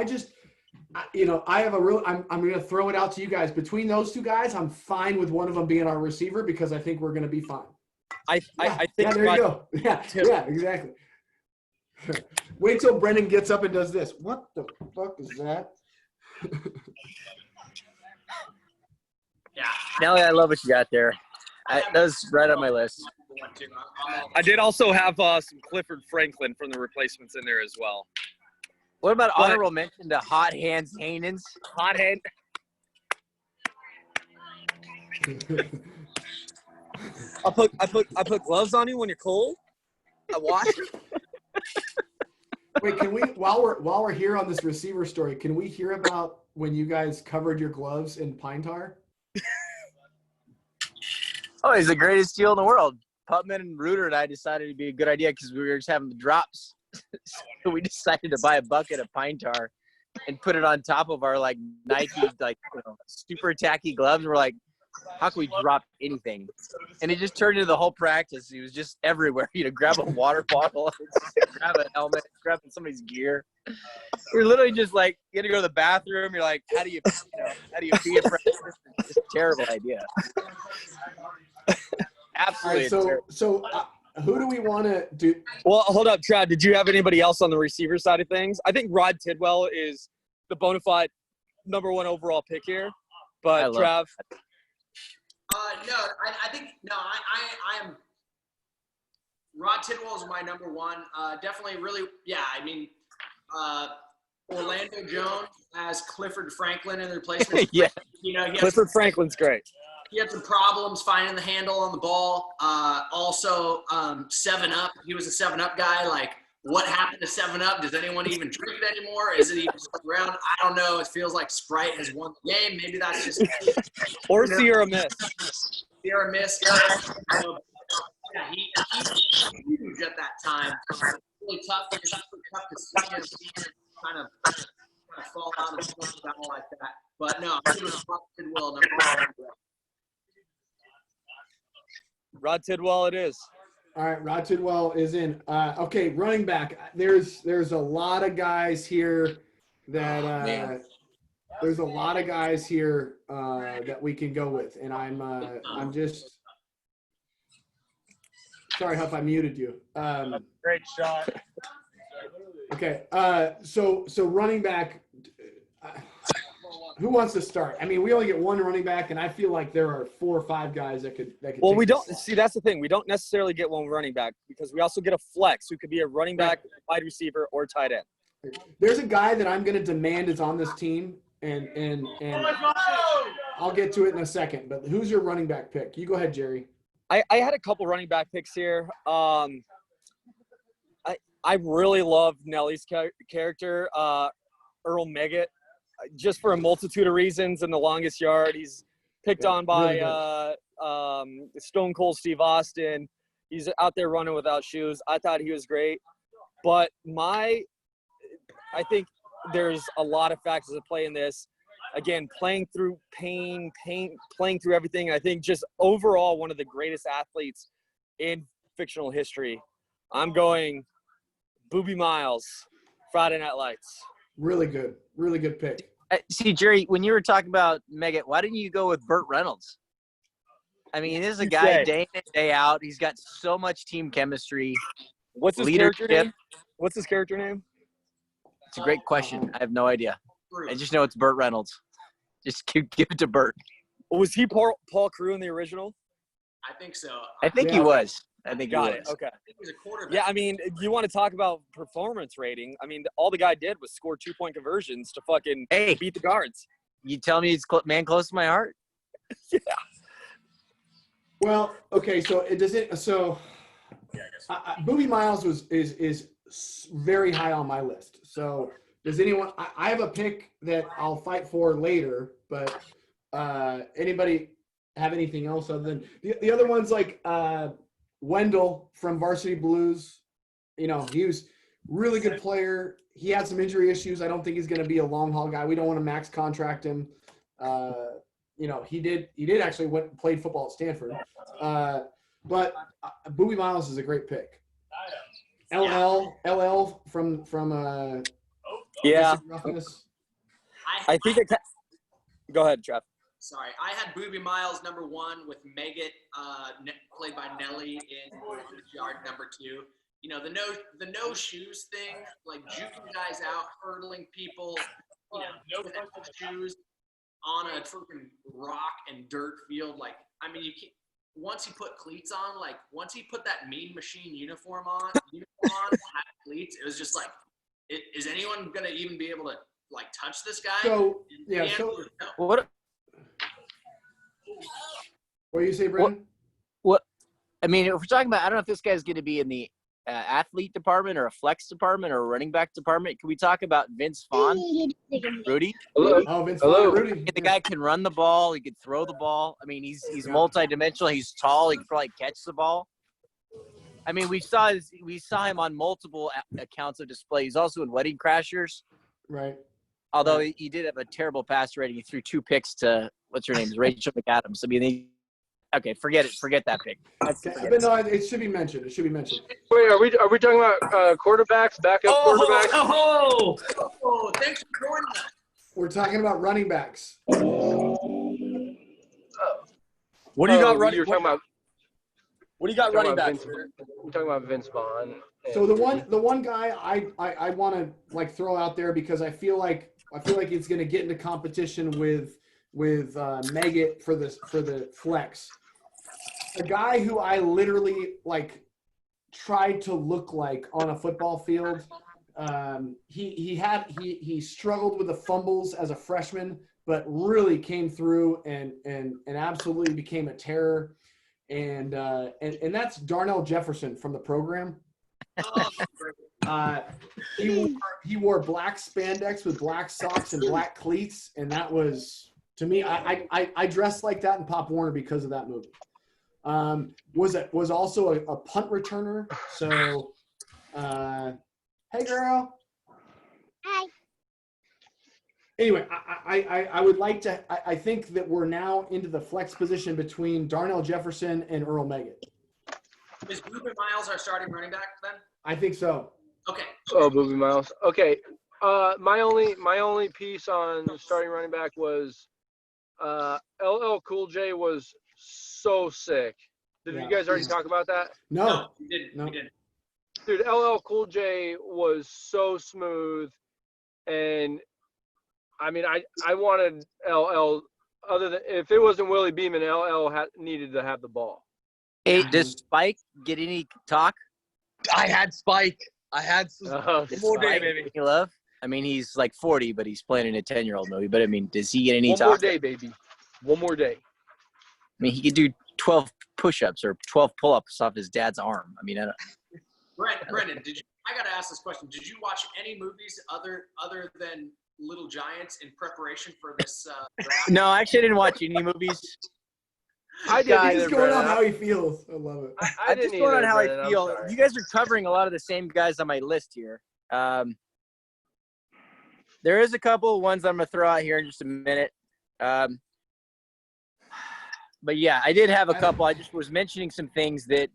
have a real. I'm going to throw it out to you guys. Between those 2 guys, I'm fine with one of them being our receiver because I think we're going to be fine. I think. Yeah, there you go. Yeah, exactly. Wait till Brendan gets up and does this. What the fuck is that? Yeah. Nelly, I love what you got there. That was right on my list. I did also have some Clifford Franklin from the replacements in there as well. What about honorable mention to Hot Hands Hanens? Hot hand. I put gloves on you when you're cold. I wash you. Wait, can we while we're here on this receiver story, can we hear about when you guys covered your gloves in pine tar? Oh, he's the greatest deal in the world. Putman and Reuter and I decided it'd be a good idea because we were just having the drops. So we decided to buy a bucket of pine tar and put it on top of our like Nike super tacky gloves. We're like, how can we drop anything? And it just turned into the whole practice. He was just everywhere. Grab a water bottle, grab a helmet, grab somebody's gear. We're literally just like, you got to go to the bathroom. You're like, how do you pee in practice? It's just a terrible idea. Absolutely. All right, so who do we want to do? Well, hold up, Trav. Did you have anybody else on the receiver side of things? I think Rod Tidwell is the bona fide #1 overall pick here. But Trav. No, I think I am. Rod Tidwell is my #1. Definitely, really, yeah. I mean, Orlando Jones as Clifford Franklin in the replacement. Yeah, Clifford Franklin's great. He had some problems finding the handle on the ball. Also, 7-Up. He was a 7-Up guy. Like, what happened to 7-Up? Does anyone even drink it anymore? Is it even stuck around? I don't know. It feels like Sprite has won the game. Maybe that's just or Sierra Mist. Sierra Mist. Yeah, he was huge at that time. Really tough. It's really tough to see him kind of fall out of the battle like that. But no, he was Tidwell #1. Rod Tidwell it is. All right, Rod Tidwell is in. Okay, running back. There's a lot of guys here that that we can go with, and I'm just sorry, Huff, I muted you. Great shot. Okay, so running back. Who wants to start? I mean, we only get one running back, and I feel like there are 4 or 5 guys that could. Well, we don't see. That's the thing. We don't necessarily get one running back because we also get a flex who could be a running back, wide receiver, or tight end. There's a guy that I'm going to demand is on this team, and I'll get to it in a second. But who's your running back pick? You go ahead, Jerry. I had a couple running back picks here. I really love Nelly's character, Earl Meggett. Just for a multitude of reasons. In the longest yard, he's picked on by Stone Cold Steve Austin. He's out there running without shoes. I thought he was great. But I think there's a lot of factors at play in this. Again, playing through pain, playing through everything. I think just overall one of the greatest athletes in fictional history. I'm going Boobie Miles, Friday Night Lights. Really good pick. See, Jerry, when you were talking about Meggett, why didn't you go with Burt Reynolds? I mean, this is a guy day in and day out. He's got so much team chemistry. What's his character name? What's his character name? It's a great question. I have no idea. I just know it's Burt Reynolds. Just give it to Burt. Was he Paul Crewe in the original? I think so. I think he was. I think Got he it. was. Okay. He was a quarterback. Yeah, I mean, you want to talk about performance rating. I mean, all the guy did was score 2-point conversions to fucking beat the guards. You tell me he's man close to my heart? Yeah. Well, okay, so it doesn't. So, Boobie Miles is very high on my list. So, does anyone? I have a pick that I'll fight for later, but anybody have anything else other than the other ones like Wendell from Varsity Blues? He was really good player. He had some injury issues. I don't think he's going to be a long haul guy. We don't want to max contract him. He did actually played football at Stanford. But Boobie Miles is a great pick. LL from yeah. Roughness. I think go ahead, Jeff. Sorry, I had Boobie Miles #1 with Meggett, played by Nelly in yard #2. The no shoes thing, like juking guys out, hurdling people, without shoes on a freaking rock and dirt field. Like, I mean, you can't. Once he put cleats on, like once he put that Mean Machine uniform on, had cleats, it was just like, is anyone gonna even be able to like touch this guy? So yeah. So What do you say, Brandon? I mean, if we're talking about, I don't know if this guy's going to be in the athlete department or a flex department or a running back department. Can we talk about Vince Vaughn, Rudy? Hello. Oh, Vince Hello. Vaughn, Rudy. The guy can run the ball. He could throw the ball. I mean, he's multidimensional. He's tall. He can probably catch the ball. I mean, we saw him on multiple accounts of display. He's also in Wedding Crashers. Right. Although he did have a terrible pass rating. He threw 2 picks to, what's her name? Rachel McAdams. I mean, okay, forget it. Forget that pick. But no, it should be mentioned. It should be mentioned. Wait, are we talking about quarterbacks, backup quarterbacks? Oh, thanks for joining us. We're talking about running backs. What do you got running? You're talking about. What do you got running back? I'm talking about Vince Vaughn. So the one guy I want to like throw out there because I feel like it's going to get into competition with Meggett for the flex. A guy who I literally like tried to look like on a football field. He struggled with the fumbles as a freshman, but really came through and absolutely became a terror. And that's Darnell Jefferson from the program. He wore black spandex with black socks and black cleats, and that was, to me, I dressed like that in Pop Warner because of that movie. Was also a punt returner. So, hey girl. Hi. Anyway, I would like to. I think that we're now into the flex position between Darnell Jefferson and Earl Meggett. Is Ruben Miles our starting running back then? I think so. Okay. Oh, Booby Miles. Okay. My only piece on starting running back was LL Cool J was so sick. Did you guys already talk about that? No, we didn't. No. We didn't. Dude, LL Cool J was so smooth, and I mean, I wanted LL. Other than if it wasn't Willie Beeman, LL needed to have the ball. Hey, does Spike get any talk? I had Spike. I had Does more day, Spike baby. get any love? I mean, he's like 40, but he's playing in a 10-year-old movie. But I mean, does he get any One talk? more day, baby. One more day. I mean, he could do 12 push-ups or 12 pull-ups off his dad's arm. I mean, I don't. Brendan, I got to ask this question. Did you watch any movies other than Little Giants in preparation for this draft? No, actually, I didn't watch any movies. I didn't He's either, just going on Brennan. how he feels. I love it. I I'm just didn't going on either, how Brennan. I I'm feel. sorry. You guys are covering a lot of the same guys on my list here. There is a couple ones I'm going to throw out here in just a minute. But yeah, I did have a couple. I just was mentioning some things that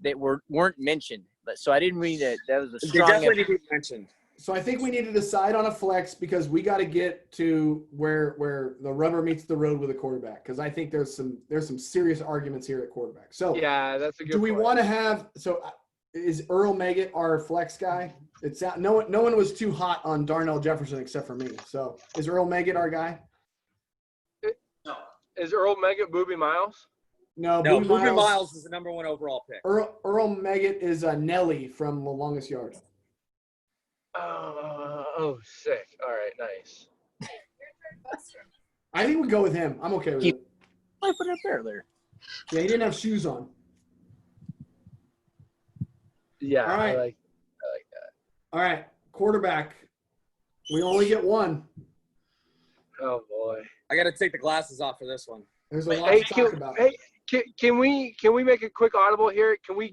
weren't mentioned. So I didn't mean that was a They strong definitely need to be mentioned. So I think we need to decide on a flex because we got to get to where the rubber meets the road with a quarterback. Because I think there's some serious arguments here at quarterback. So Yeah, that's a good do we point. want to have? So is Earl Meggett our flex guy? It's no one was too hot on Darnell Jefferson except for me. So is Earl Meggett our guy? No. Is Earl Meggett Booby Miles? No, No, Boobie Ruben Miles is the #1 overall pick. Earl Meggett is Nelly from The Longest Yard. Oh, sick. All right, nice. I think we go with him. I'm okay with it. I put it up there earlier. Yeah, he didn't have shoes on. Yeah, All right. I like that. All right, quarterback. We only get one. Oh boy. I got to take the glasses off for this one. There's a lot Hey, to talk about. can we make a quick audible here? Can we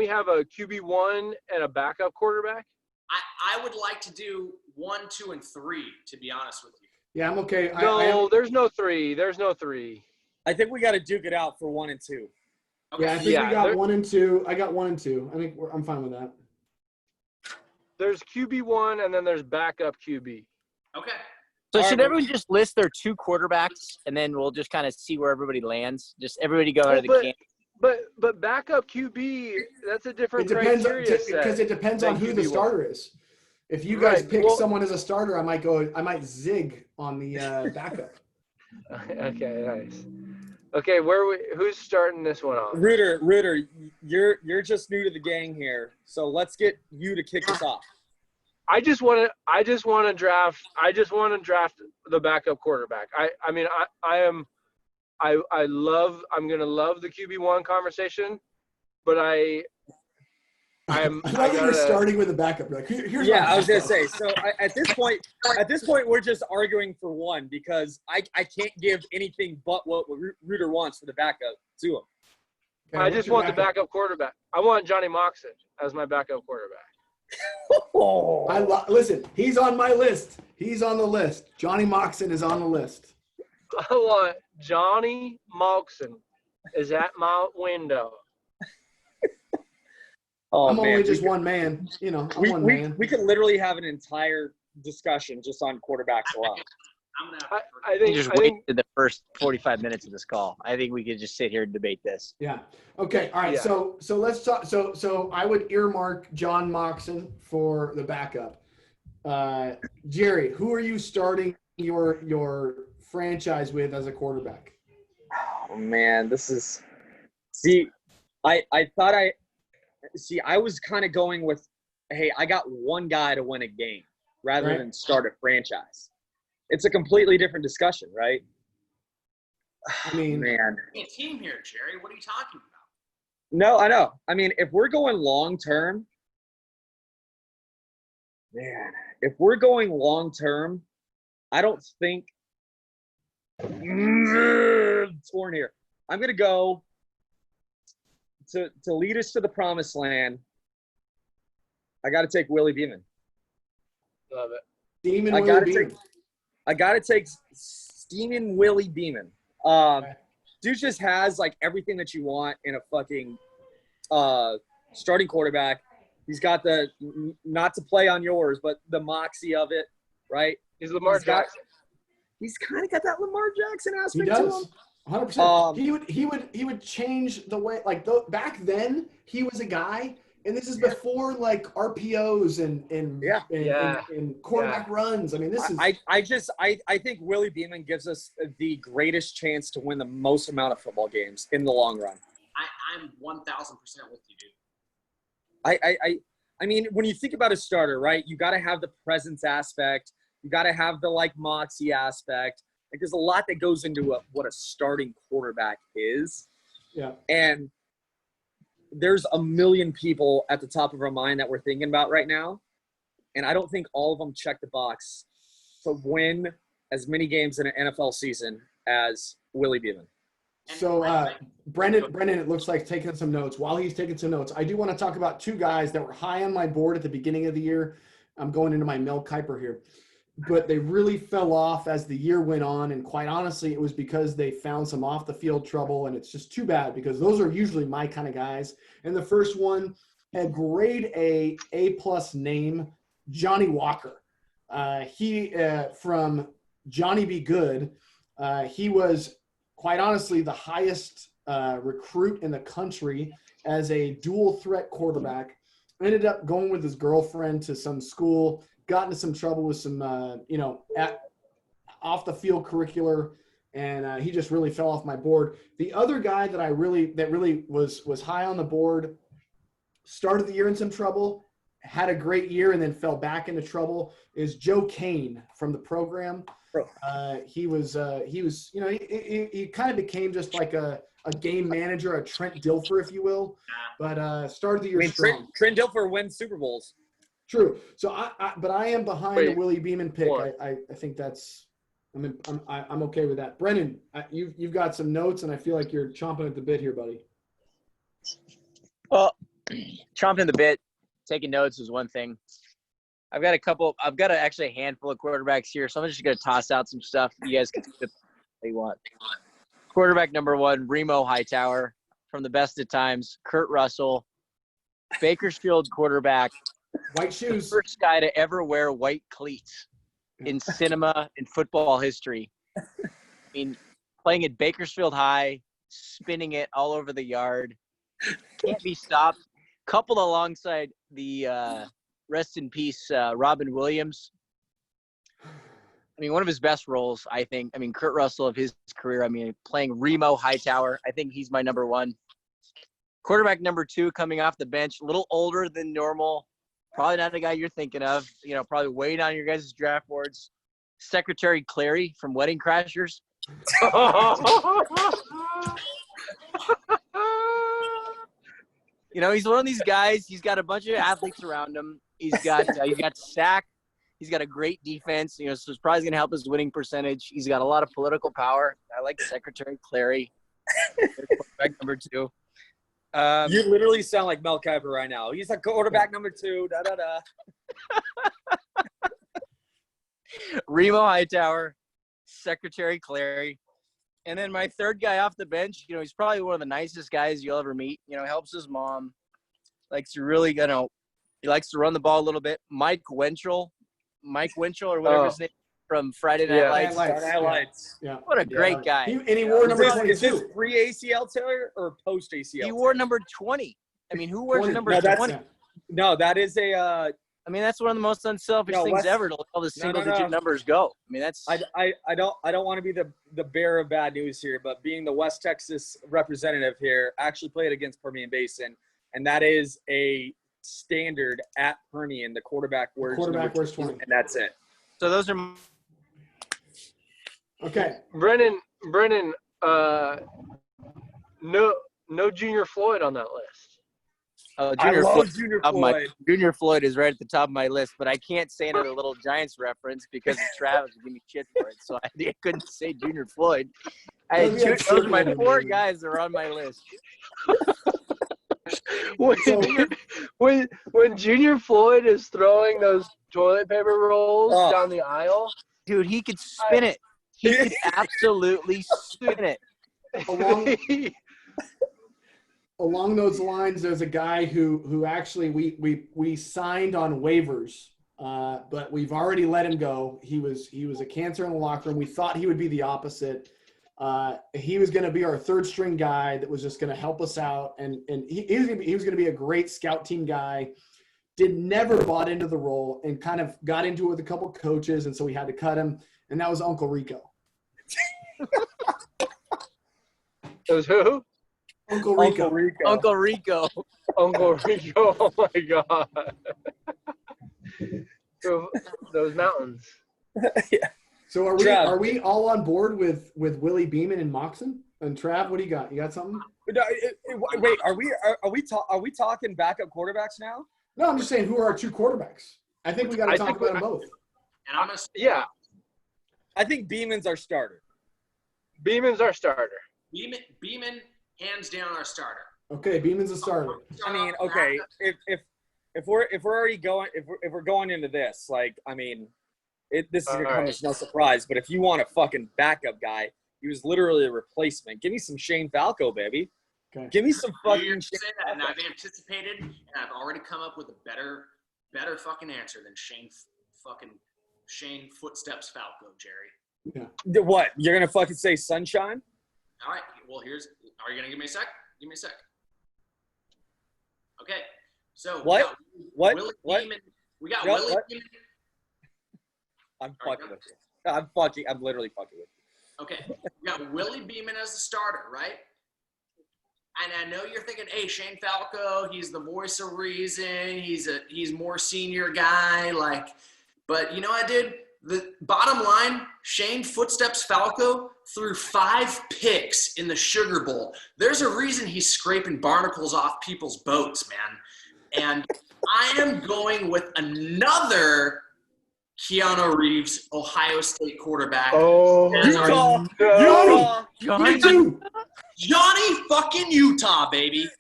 have a QB1 and a backup quarterback? I would like to do 1, 2, and 3. To be honest with you. Yeah, I'm okay. No, there's no 3. There's no 3. I think we got to duke it out for 1 and 2. Okay. Yeah, I think we got 1 and 2. I got 1 and 2. I think I'm fine with that. There's QB1 and then there's backup QB. Okay. So All should right, everyone just list their 2 quarterbacks, and then we'll just kind of see where everybody lands? Just everybody go out of the Well, camp. But backup QB, that's a It different depends criteria set. because it depends on than who the QB1. starter is. If you guys Right, pick well- someone as a starter, I might zig on the backup. Okay, nice. Okay, who's starting this one off? Reuter, you're just new to the gang here, so let's get you to kick us off. I just want to draft the backup quarterback. I'm gonna love the QB1 conversation, but I'm. I love that you're starting with a backup. Like, here's Yeah, my I was gonna backup. say. So at this point, we're just arguing for one because I can't give anything but what Reuter wants for the backup to him. Okay, I what's just your want the backup quarterback. I want Johnny Moxon as my backup quarterback. Listen, he's on my list. He's on the list. Johnny Moxon is on the list. I want Johnny Moxon is at my window. Oh, I'm man. only just one man. You know, I'm one man. We could literally have an entire discussion just on quarterbacks alone. I think just wait to the first 45 minutes of this call. I think we could just sit here and debate this. Yeah. Okay. All right. Yeah. So let's talk. So I would earmark John Moxon for the backup. Jerry, who are you starting your franchise with as a quarterback? Oh man, this is. See, I was kind of going with, hey, I got one guy to win a game rather than start a franchise. It's a completely different discussion, right? I mean, man. A team here, Jerry. What are you talking about? No, I know. I mean, if we're going long term, I don't think torn here. I'm gonna go to lead us to the promised land. I got to take Willie Beeman. Love it. I gotta take steaming Willie Beeman. Dude just has like everything that you want in a fucking starting quarterback. He's got the not to play on yours, but the moxie of it, right? He's Lamar Jackson. He's kind of got that Lamar Jackson aspect he does. to him. 100%. He would change the way, like back then he was a guy, and this is before like RPOs and quarterback runs. I mean, this is. I think Willie Beeman gives us the greatest chance to win the most amount of football games in the long run. I'm 1,000% with you, dude. I mean, when you think about a starter, right? You got to have the presence aspect. You got to have the like moxie aspect. Like, there's a lot that goes into what a starting quarterback is. Yeah. And there's a million people at the top of our mind that we're thinking about right now. And I don't think all of them check the box to win as many games in an NFL season as Willie Beeman. So, Brendan, it looks like taking some notes. While he's taking some notes, I do want to talk about two guys that were high on my board at the beginning of the year. I'm going into my Mel Kiper here. But they really fell off as the year went on, and quite honestly, it was because they found some off-the-field trouble, and it's just too bad because those are usually my kind of guys. And the first one had grade A+ name, Johnny Walker. He from Johnny Be Good. He was, quite honestly, the highest recruit in the country as a dual-threat quarterback. Ended up going with his girlfriend to some school, got into some trouble with some, off the field curricular, and he just really fell off my board. The other guy that really was high on the board, started the year in some trouble, had a great year, and then fell back into trouble, is Joe Kane from the program. He kind of became just like a game manager, a Trent Dilfer, if you will, but started the year strong. Trent Dilfer wins Super Bowls. True. So but I am behind the Willie Beeman pick. I think that's I'm okay with that. Brennan, you've got some notes, and I feel like you're chomping at the bit here, buddy. Well, chomping the bit, taking notes is one thing. I've got actually a handful of quarterbacks here, so I'm just going to toss out some stuff. You guys can do what you want. Quarterback number 1, Remo Hightower from the best of times, Kurt Russell, Bakersfield quarterback. White shoes. The first guy to ever wear white cleats in cinema and football history. I mean, playing at Bakersfield High, spinning it all over the yard. Can't be stopped. Coupled alongside the rest in peace, Robin Williams. I mean, one of his best roles, I think. I mean, Kurt Russell of his career. I mean, playing Remo Hightower. I think he's my number 1. Quarterback number 2 coming off the bench, a little older than normal. Probably not the guy you're thinking of. Probably way down your guys' draft boards. Secretary Clary from Wedding Crashers. You know, he's one of these guys. He's got a bunch of athletes around him. He's got sack. He's got a great defense. You know, so it's probably going to help his winning percentage. He's got a lot of political power. I like Secretary Clary, quarterback number 2. You literally sound like Mel Kiper right now. He's a quarterback number 2. Da da da. Remo Hightower, Secretary Clary. And then my third guy off the bench, you know, he's probably one of the nicest guys you'll ever meet. You know, helps his mom. Likes to really, you know, he likes to run the ball a little bit. Mike Winchell or whatever his name from Friday Night Lights. Friday Night Lights. Yeah. What a great guy. He wore number 22. Is this pre-ACL Taylor or post-ACL? He wore number 20. I mean, who wears number 20? No, that is a I mean, that's one of the most unselfish things ever to let all the single-digit numbers go. I mean, that's. I don't want to be the bearer of bad news here, but being the West Texas representative here, actually played against Permian Basin, and that is a standard at Permian. The quarterback wears 20, and that's it. So those are. Okay. Brennan, no Junior Floyd on that list. Oh, Junior Floyd is right at the top of my list, but I can't say another Little Giants reference because Travis would give me shit for it. So I couldn't say Junior Floyd. Those are my 4 guys that are on my list. When Junior Floyd is throwing those toilet paper rolls down the aisle, dude, he could spin it. He could absolutely spin it. Along those lines, there's a guy who actually we signed on waivers, but we've already let him go. He was a cancer in the locker room. We thought he would be the opposite. He was going to be our third string guy that was just going to help us out, and he was going to be a great scout team guy. Never bought into the role and kind of got into it with a couple coaches, and so we had to cut him. And that was Uncle Rico. It was who? Uncle Rico. Uncle Rico. Oh my God. Those mountains. Yeah. So are we all on board with Willie Beeman and Moxon? And Trav, what do you got? You got something? Wait, are we talking backup quarterbacks now? No, I'm just saying who are our 2 quarterbacks? I think we got to talk about them both. And I'm gonna yeah. I think Beeman's our starter. Beeman, hands down, our starter. Okay, Beeman's a starter. I mean, okay, if we're already going if we're going into this, like, I mean, this is gonna come as no surprise. But if you want a fucking backup guy, he was literally a replacement. Give me some Shane Falco, baby. Okay. Give me some fucking. You're saying that, and I've anticipated, and I've already come up with a better fucking answer than Shane Footsteps Falco, Jerry. Yeah. What? You're gonna fucking say Sunshine? All right. Well, are you gonna give me a sec? Give me a sec. Okay. So what? Willie Beeman. We got Willie Beeman. I'm fucking with you. I'm literally fucking with you. Okay. We got Willie Beeman as the starter, right? And I know you're thinking, hey, Shane Falco, he's the voice of reason. He's more senior guy, but you know what I did? The bottom line, Shane Footsteps Falco threw 5 picks in the Sugar Bowl. There's a reason he's scraping barnacles off people's boats, man. And I am going with another Keanu Reeves, Ohio State quarterback. Oh, Johnny fucking Utah, baby.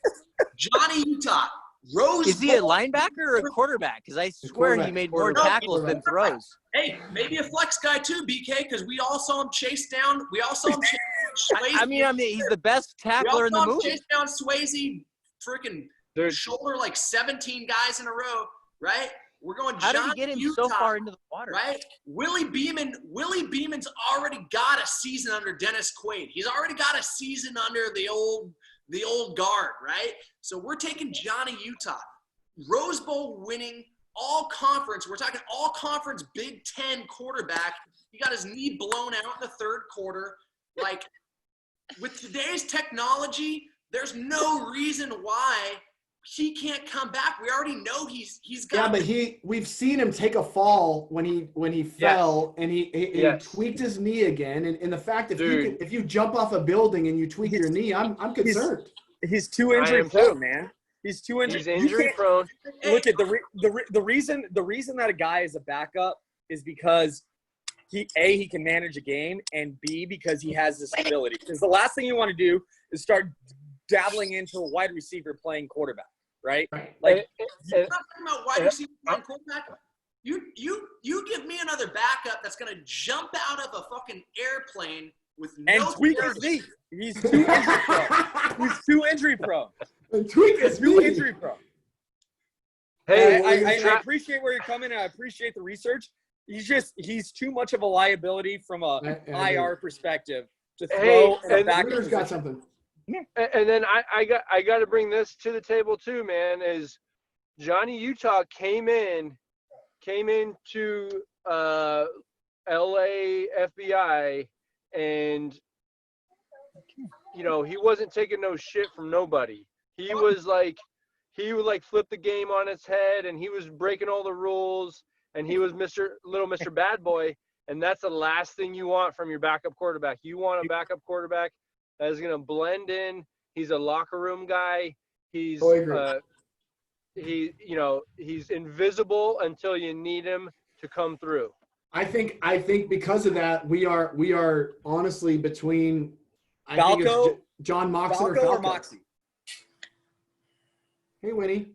Johnny Utah. Rose Is he a linebacker or a quarterback? Because I swear he made more tackles than throws. Hey, maybe a flex guy too, BK, because we all saw him chase down. We all saw him chase Swayze. I mean, he's the best tackler in the movie. Chase down Swayze, freaking shoulder like 17 guys in a row, right? We're going. How did he get him so far into the water? Right, Willie Beeman's already got a season under Dennis Quaid. He's already got a season under the old guard, right? So we're taking Johnny Utah, Rose Bowl winning, all conference. We're talking all conference Big Ten quarterback. He got his knee blown out in the third quarter. Like, with today's technology, there's no reason why he can't come back. We already know he's got. Yeah, but we've seen him take a fall when he fell and he tweaked his knee again. And the fact that if you jump off a building and you tweak your knee, I'm concerned. He's 2 injury prone, man. He's too injured. He's injury prone. Look at the reason that a guy is a backup is because he can manage a game, and B, because he has this ability. Because the last thing you want to do is start dabbling into a wide receiver playing quarterback, right? Like, I'm not talking about wide receiver playing quarterback. You give me another backup that's gonna jump out of a fucking airplane with and no tweak his knee. He's too injury prone. He's too injury prone. And tweak his Too knee. injury prone. Hey, I appreciate where you're coming, and I appreciate the research. He's too much of a liability from a IR perspective to throw in a back Reuter's got position. something. and then I got to bring this to the table too, man. Is Johnny Utah came into LA FBI, and he wasn't taking no shit from nobody. He would flip the game on its head, and he was breaking all the rules, and he was Mr. Bad Boy, and that's the last thing you want from your backup quarterback. You want a backup quarterback that is going to blend in. He's a locker room guy. He's he's invisible until you need him to come through. I think because of that, we are honestly between think Falco, it's John Moxon Falco or or Falco. Moxie? Hey, Winnie.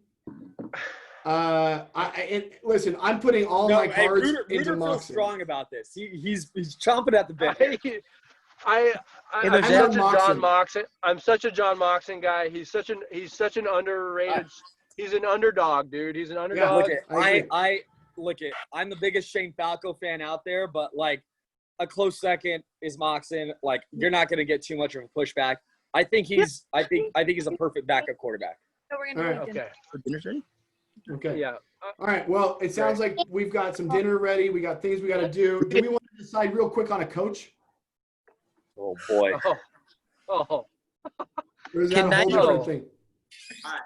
Listen, I'm putting all my cards Reuter into feels Moxon. strong about this. He's chomping at the bit. I'm such a John Moxon. I'm such a John Moxon guy. He's such an underrated. He's an underdog, dude. He's an underdog. I'm the biggest Shane Falco fan out there, but like a close second is Moxon. Like, you're not going to get too much of a pushback. I think he's a perfect backup quarterback. So we're gonna do Okay. Dinner's ready? Okay. Yeah. All right. Well, it sounds like we've got some dinner ready. We got things we got to do. Do we want to decide real quick on a coach? Oh boy. Oh. Or is that a whole different thing? All right.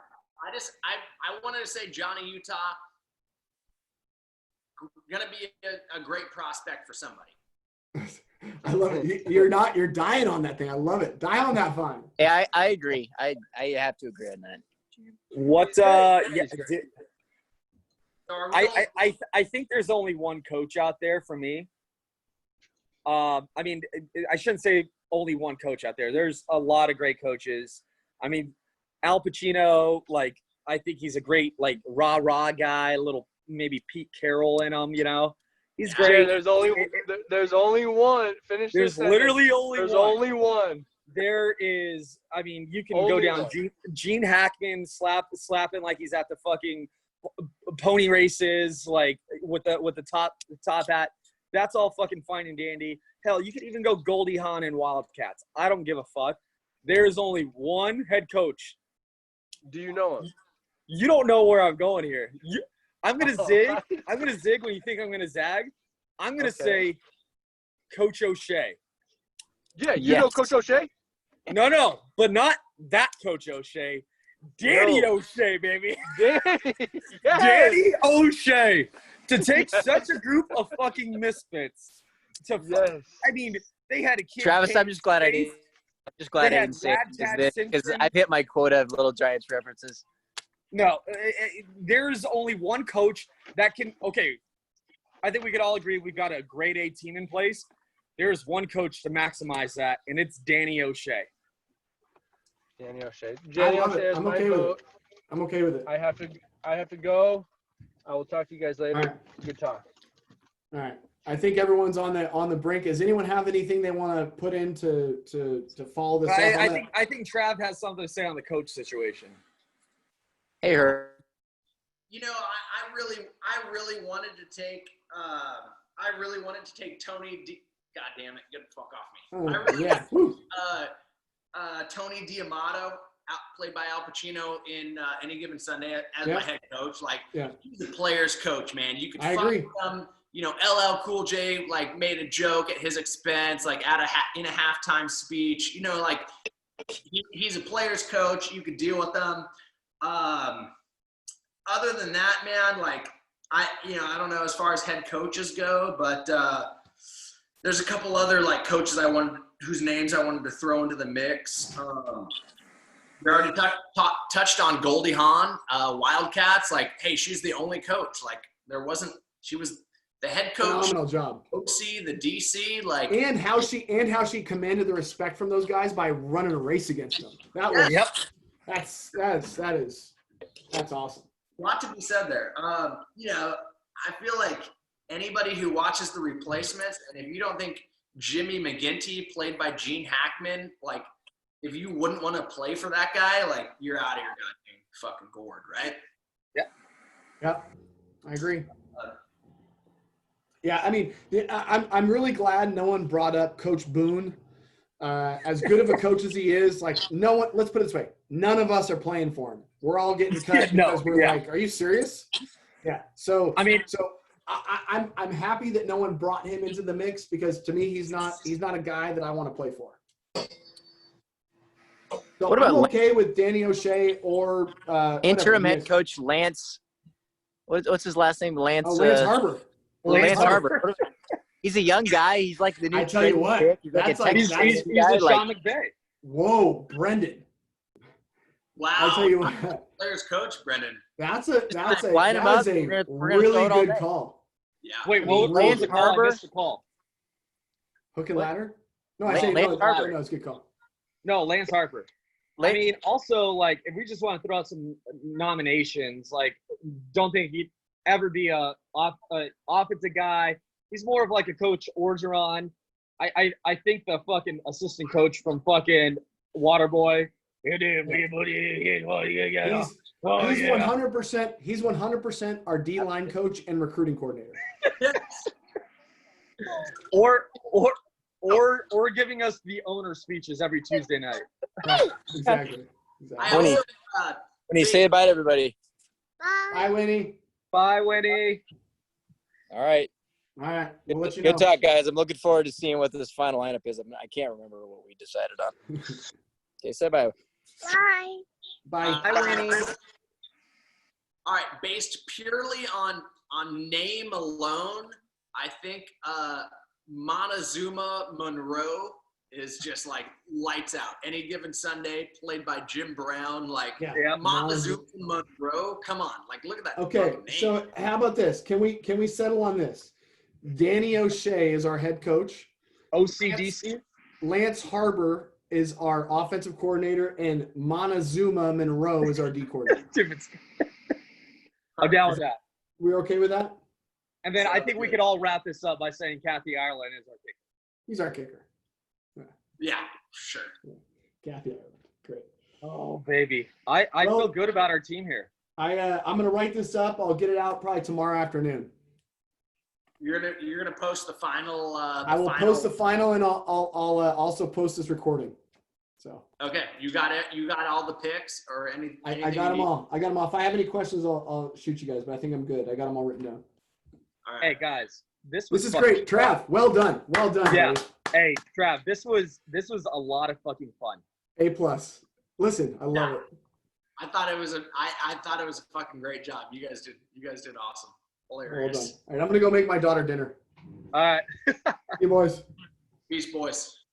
I wanted to say Johnny Utah gonna be a great prospect for somebody. I love it. You're dying on that thing. I love it. Die on that vine. Yeah, I agree. I have to agree on that. What? So are we I think there's only one coach out there for me. I mean, I shouldn't say only one coach out there. There's a lot of great coaches. I mean, Al Pacino, like, I think he's a great, like, rah-rah guy, a little maybe Pete Carroll in him, He's great. Yeah, there's only one. Finish There's this literally sentence. only There's one. only one. There is, I mean, you can Only go down one. Gene Hackman slapping like he's at the fucking pony races, like with the top hat. That's all fucking fine and dandy. Hell, you could even go Goldie Hawn and Wildcats. I don't give a fuck. There's only one head coach. Do you know him? You don't know where I'm going here. I'm gonna zig. I'm gonna zig when you think I'm gonna zag. I'm gonna say Coach O'Shea. Yeah, you know Coach O'Shea? No, but not that Coach O'Shea. Danny O'Shea, baby. Danny O'Shea. To take such a group of fucking misfits I mean, they had a kid. Travis, I'm just glad I didn't. I'm just glad I didn't say it because I've hit my quota of Little Giants references. No, there's only one coach that can. Okay, I think we could all agree we've got a grade A team in place. There's one coach to maximize that, and it's Danny O'Shea. Danny O'Shea. I'm okay with it. I'm okay with it. I have to go. I will talk to you guys later. All right. Good talk. All right. I think everyone's on the brink. Does anyone have anything they want to put in to follow this up? I think Trav has something to say on the coach situation. Hey, her. I really wanted to take Tony God damn it, get the fuck off me. Tony D'Amato, played by Al Pacino in Any Given Sunday as my head coach. Like, he's a player's coach, man. You could find him. LL Cool J made a joke at his expense, in a halftime speech. He's a player's coach. You could deal with them. Other than that, man, I don't know as far as head coaches go, but there's a couple other coaches whose names I wanted to throw into the mix. We already touched on Goldie Hawn, Wildcats. Like, hey, she's the only coach. Like, she was the head coach, Phenomenal job. OC, the DC. Like, And how she commanded the respect from those guys by running a race against them. That was that's awesome. a lot to be said there. You know, I feel like anybody who watches The Replacements, and if you don't think Jimmy McGinty, played by Gene Hackman, like, if you wouldn't want to play for that guy, like, you're out of your goddamn fucking gourd, right? Yep, I agree. Yeah, I mean, I'm really glad no one brought up Coach Boone. As good of a coach as he is, like, no one. Let's put it this way: none of us are playing for him. We're all getting cut because we're like, "Are you serious?" Yeah. So I mean, I'm happy that no one brought him into the mix, because to me he's not a guy that I want to play for. So What about I'm okay with Danny O'Shea or interim whatever. head coach Lance. What's his last name? Lance. Lance Harbor. Lance Harbor. He's a young guy. He's like the new. I tell you what, pick. He's like that's a like he's Texas the guy, Sean McVay. Whoa, Brendan. Wow. I tell you what, Players coach, Brendan. that's a line him up. a We're gonna throw really it all good day. call. Yeah. Wait, what was the call? I Harbor? missed the call. Hook and What? ladder? No, I Lance say no. Harbor. No, it's a good call. No, Lance Harper. I mean, also, like, if we just want to throw out some nominations, like, don't think he'd ever be a offensive guy. He's more of like a Coach Orgeron. I think the fucking assistant coach from fucking Waterboy. He's 100%. He's 100% our D-line coach and recruiting coordinator. Or giving us the owner speeches every Tuesday night. Right, exactly. I Winnie. also, When you say bye to everybody. Bye, Winnie. Bye, Winnie. All right. All right, we'll let you know. Good talk, guys. I'm looking forward to seeing what this final lineup is. I can't remember what we decided on. Okay, say bye. Bye. Bye, Winnie. all right, based purely on name alone, I think Montezuma Monroe is just like lights out. Any given Sunday, played by Jim Brown. Like, Yeah. Montezuma Monroe. Come on, like, look at that. Okay, fucking name. so how about this? Can we settle on this? Danny O'Shea is our head coach. OCDC? Lance Harbor is our offensive coordinator, and Montezuma Monroe is our D coordinator. I'm down with that. We're okay with that? And then I think we could all wrap this up by saying Kathy Ireland is our kicker. He's our kicker. Yeah, sure. Kathy Ireland. Great. Oh, baby. I Well- feel good about our team here. I'm gonna write this up. I'll get it out probably tomorrow afternoon. You're gonna post the final. I will post the final, and I'll also post this recording. So Okay, you got it. You got all the picks or any. I anything got them you need? all. I got them all. If I have any questions, I'll shoot you guys. But I think I'm good. I got them all written down. All right. Hey, guys. This was This is fucking great, Trav. Well done. Well done. Yeah. buddy. Hey, Trav, this was a lot of fucking fun. A+. Listen, I love it. I thought it was a fucking great job. You guys did awesome. Well done. Hilarious. All right, I'm gonna go make my daughter dinner. All right. Hey, boys. Peace, boys.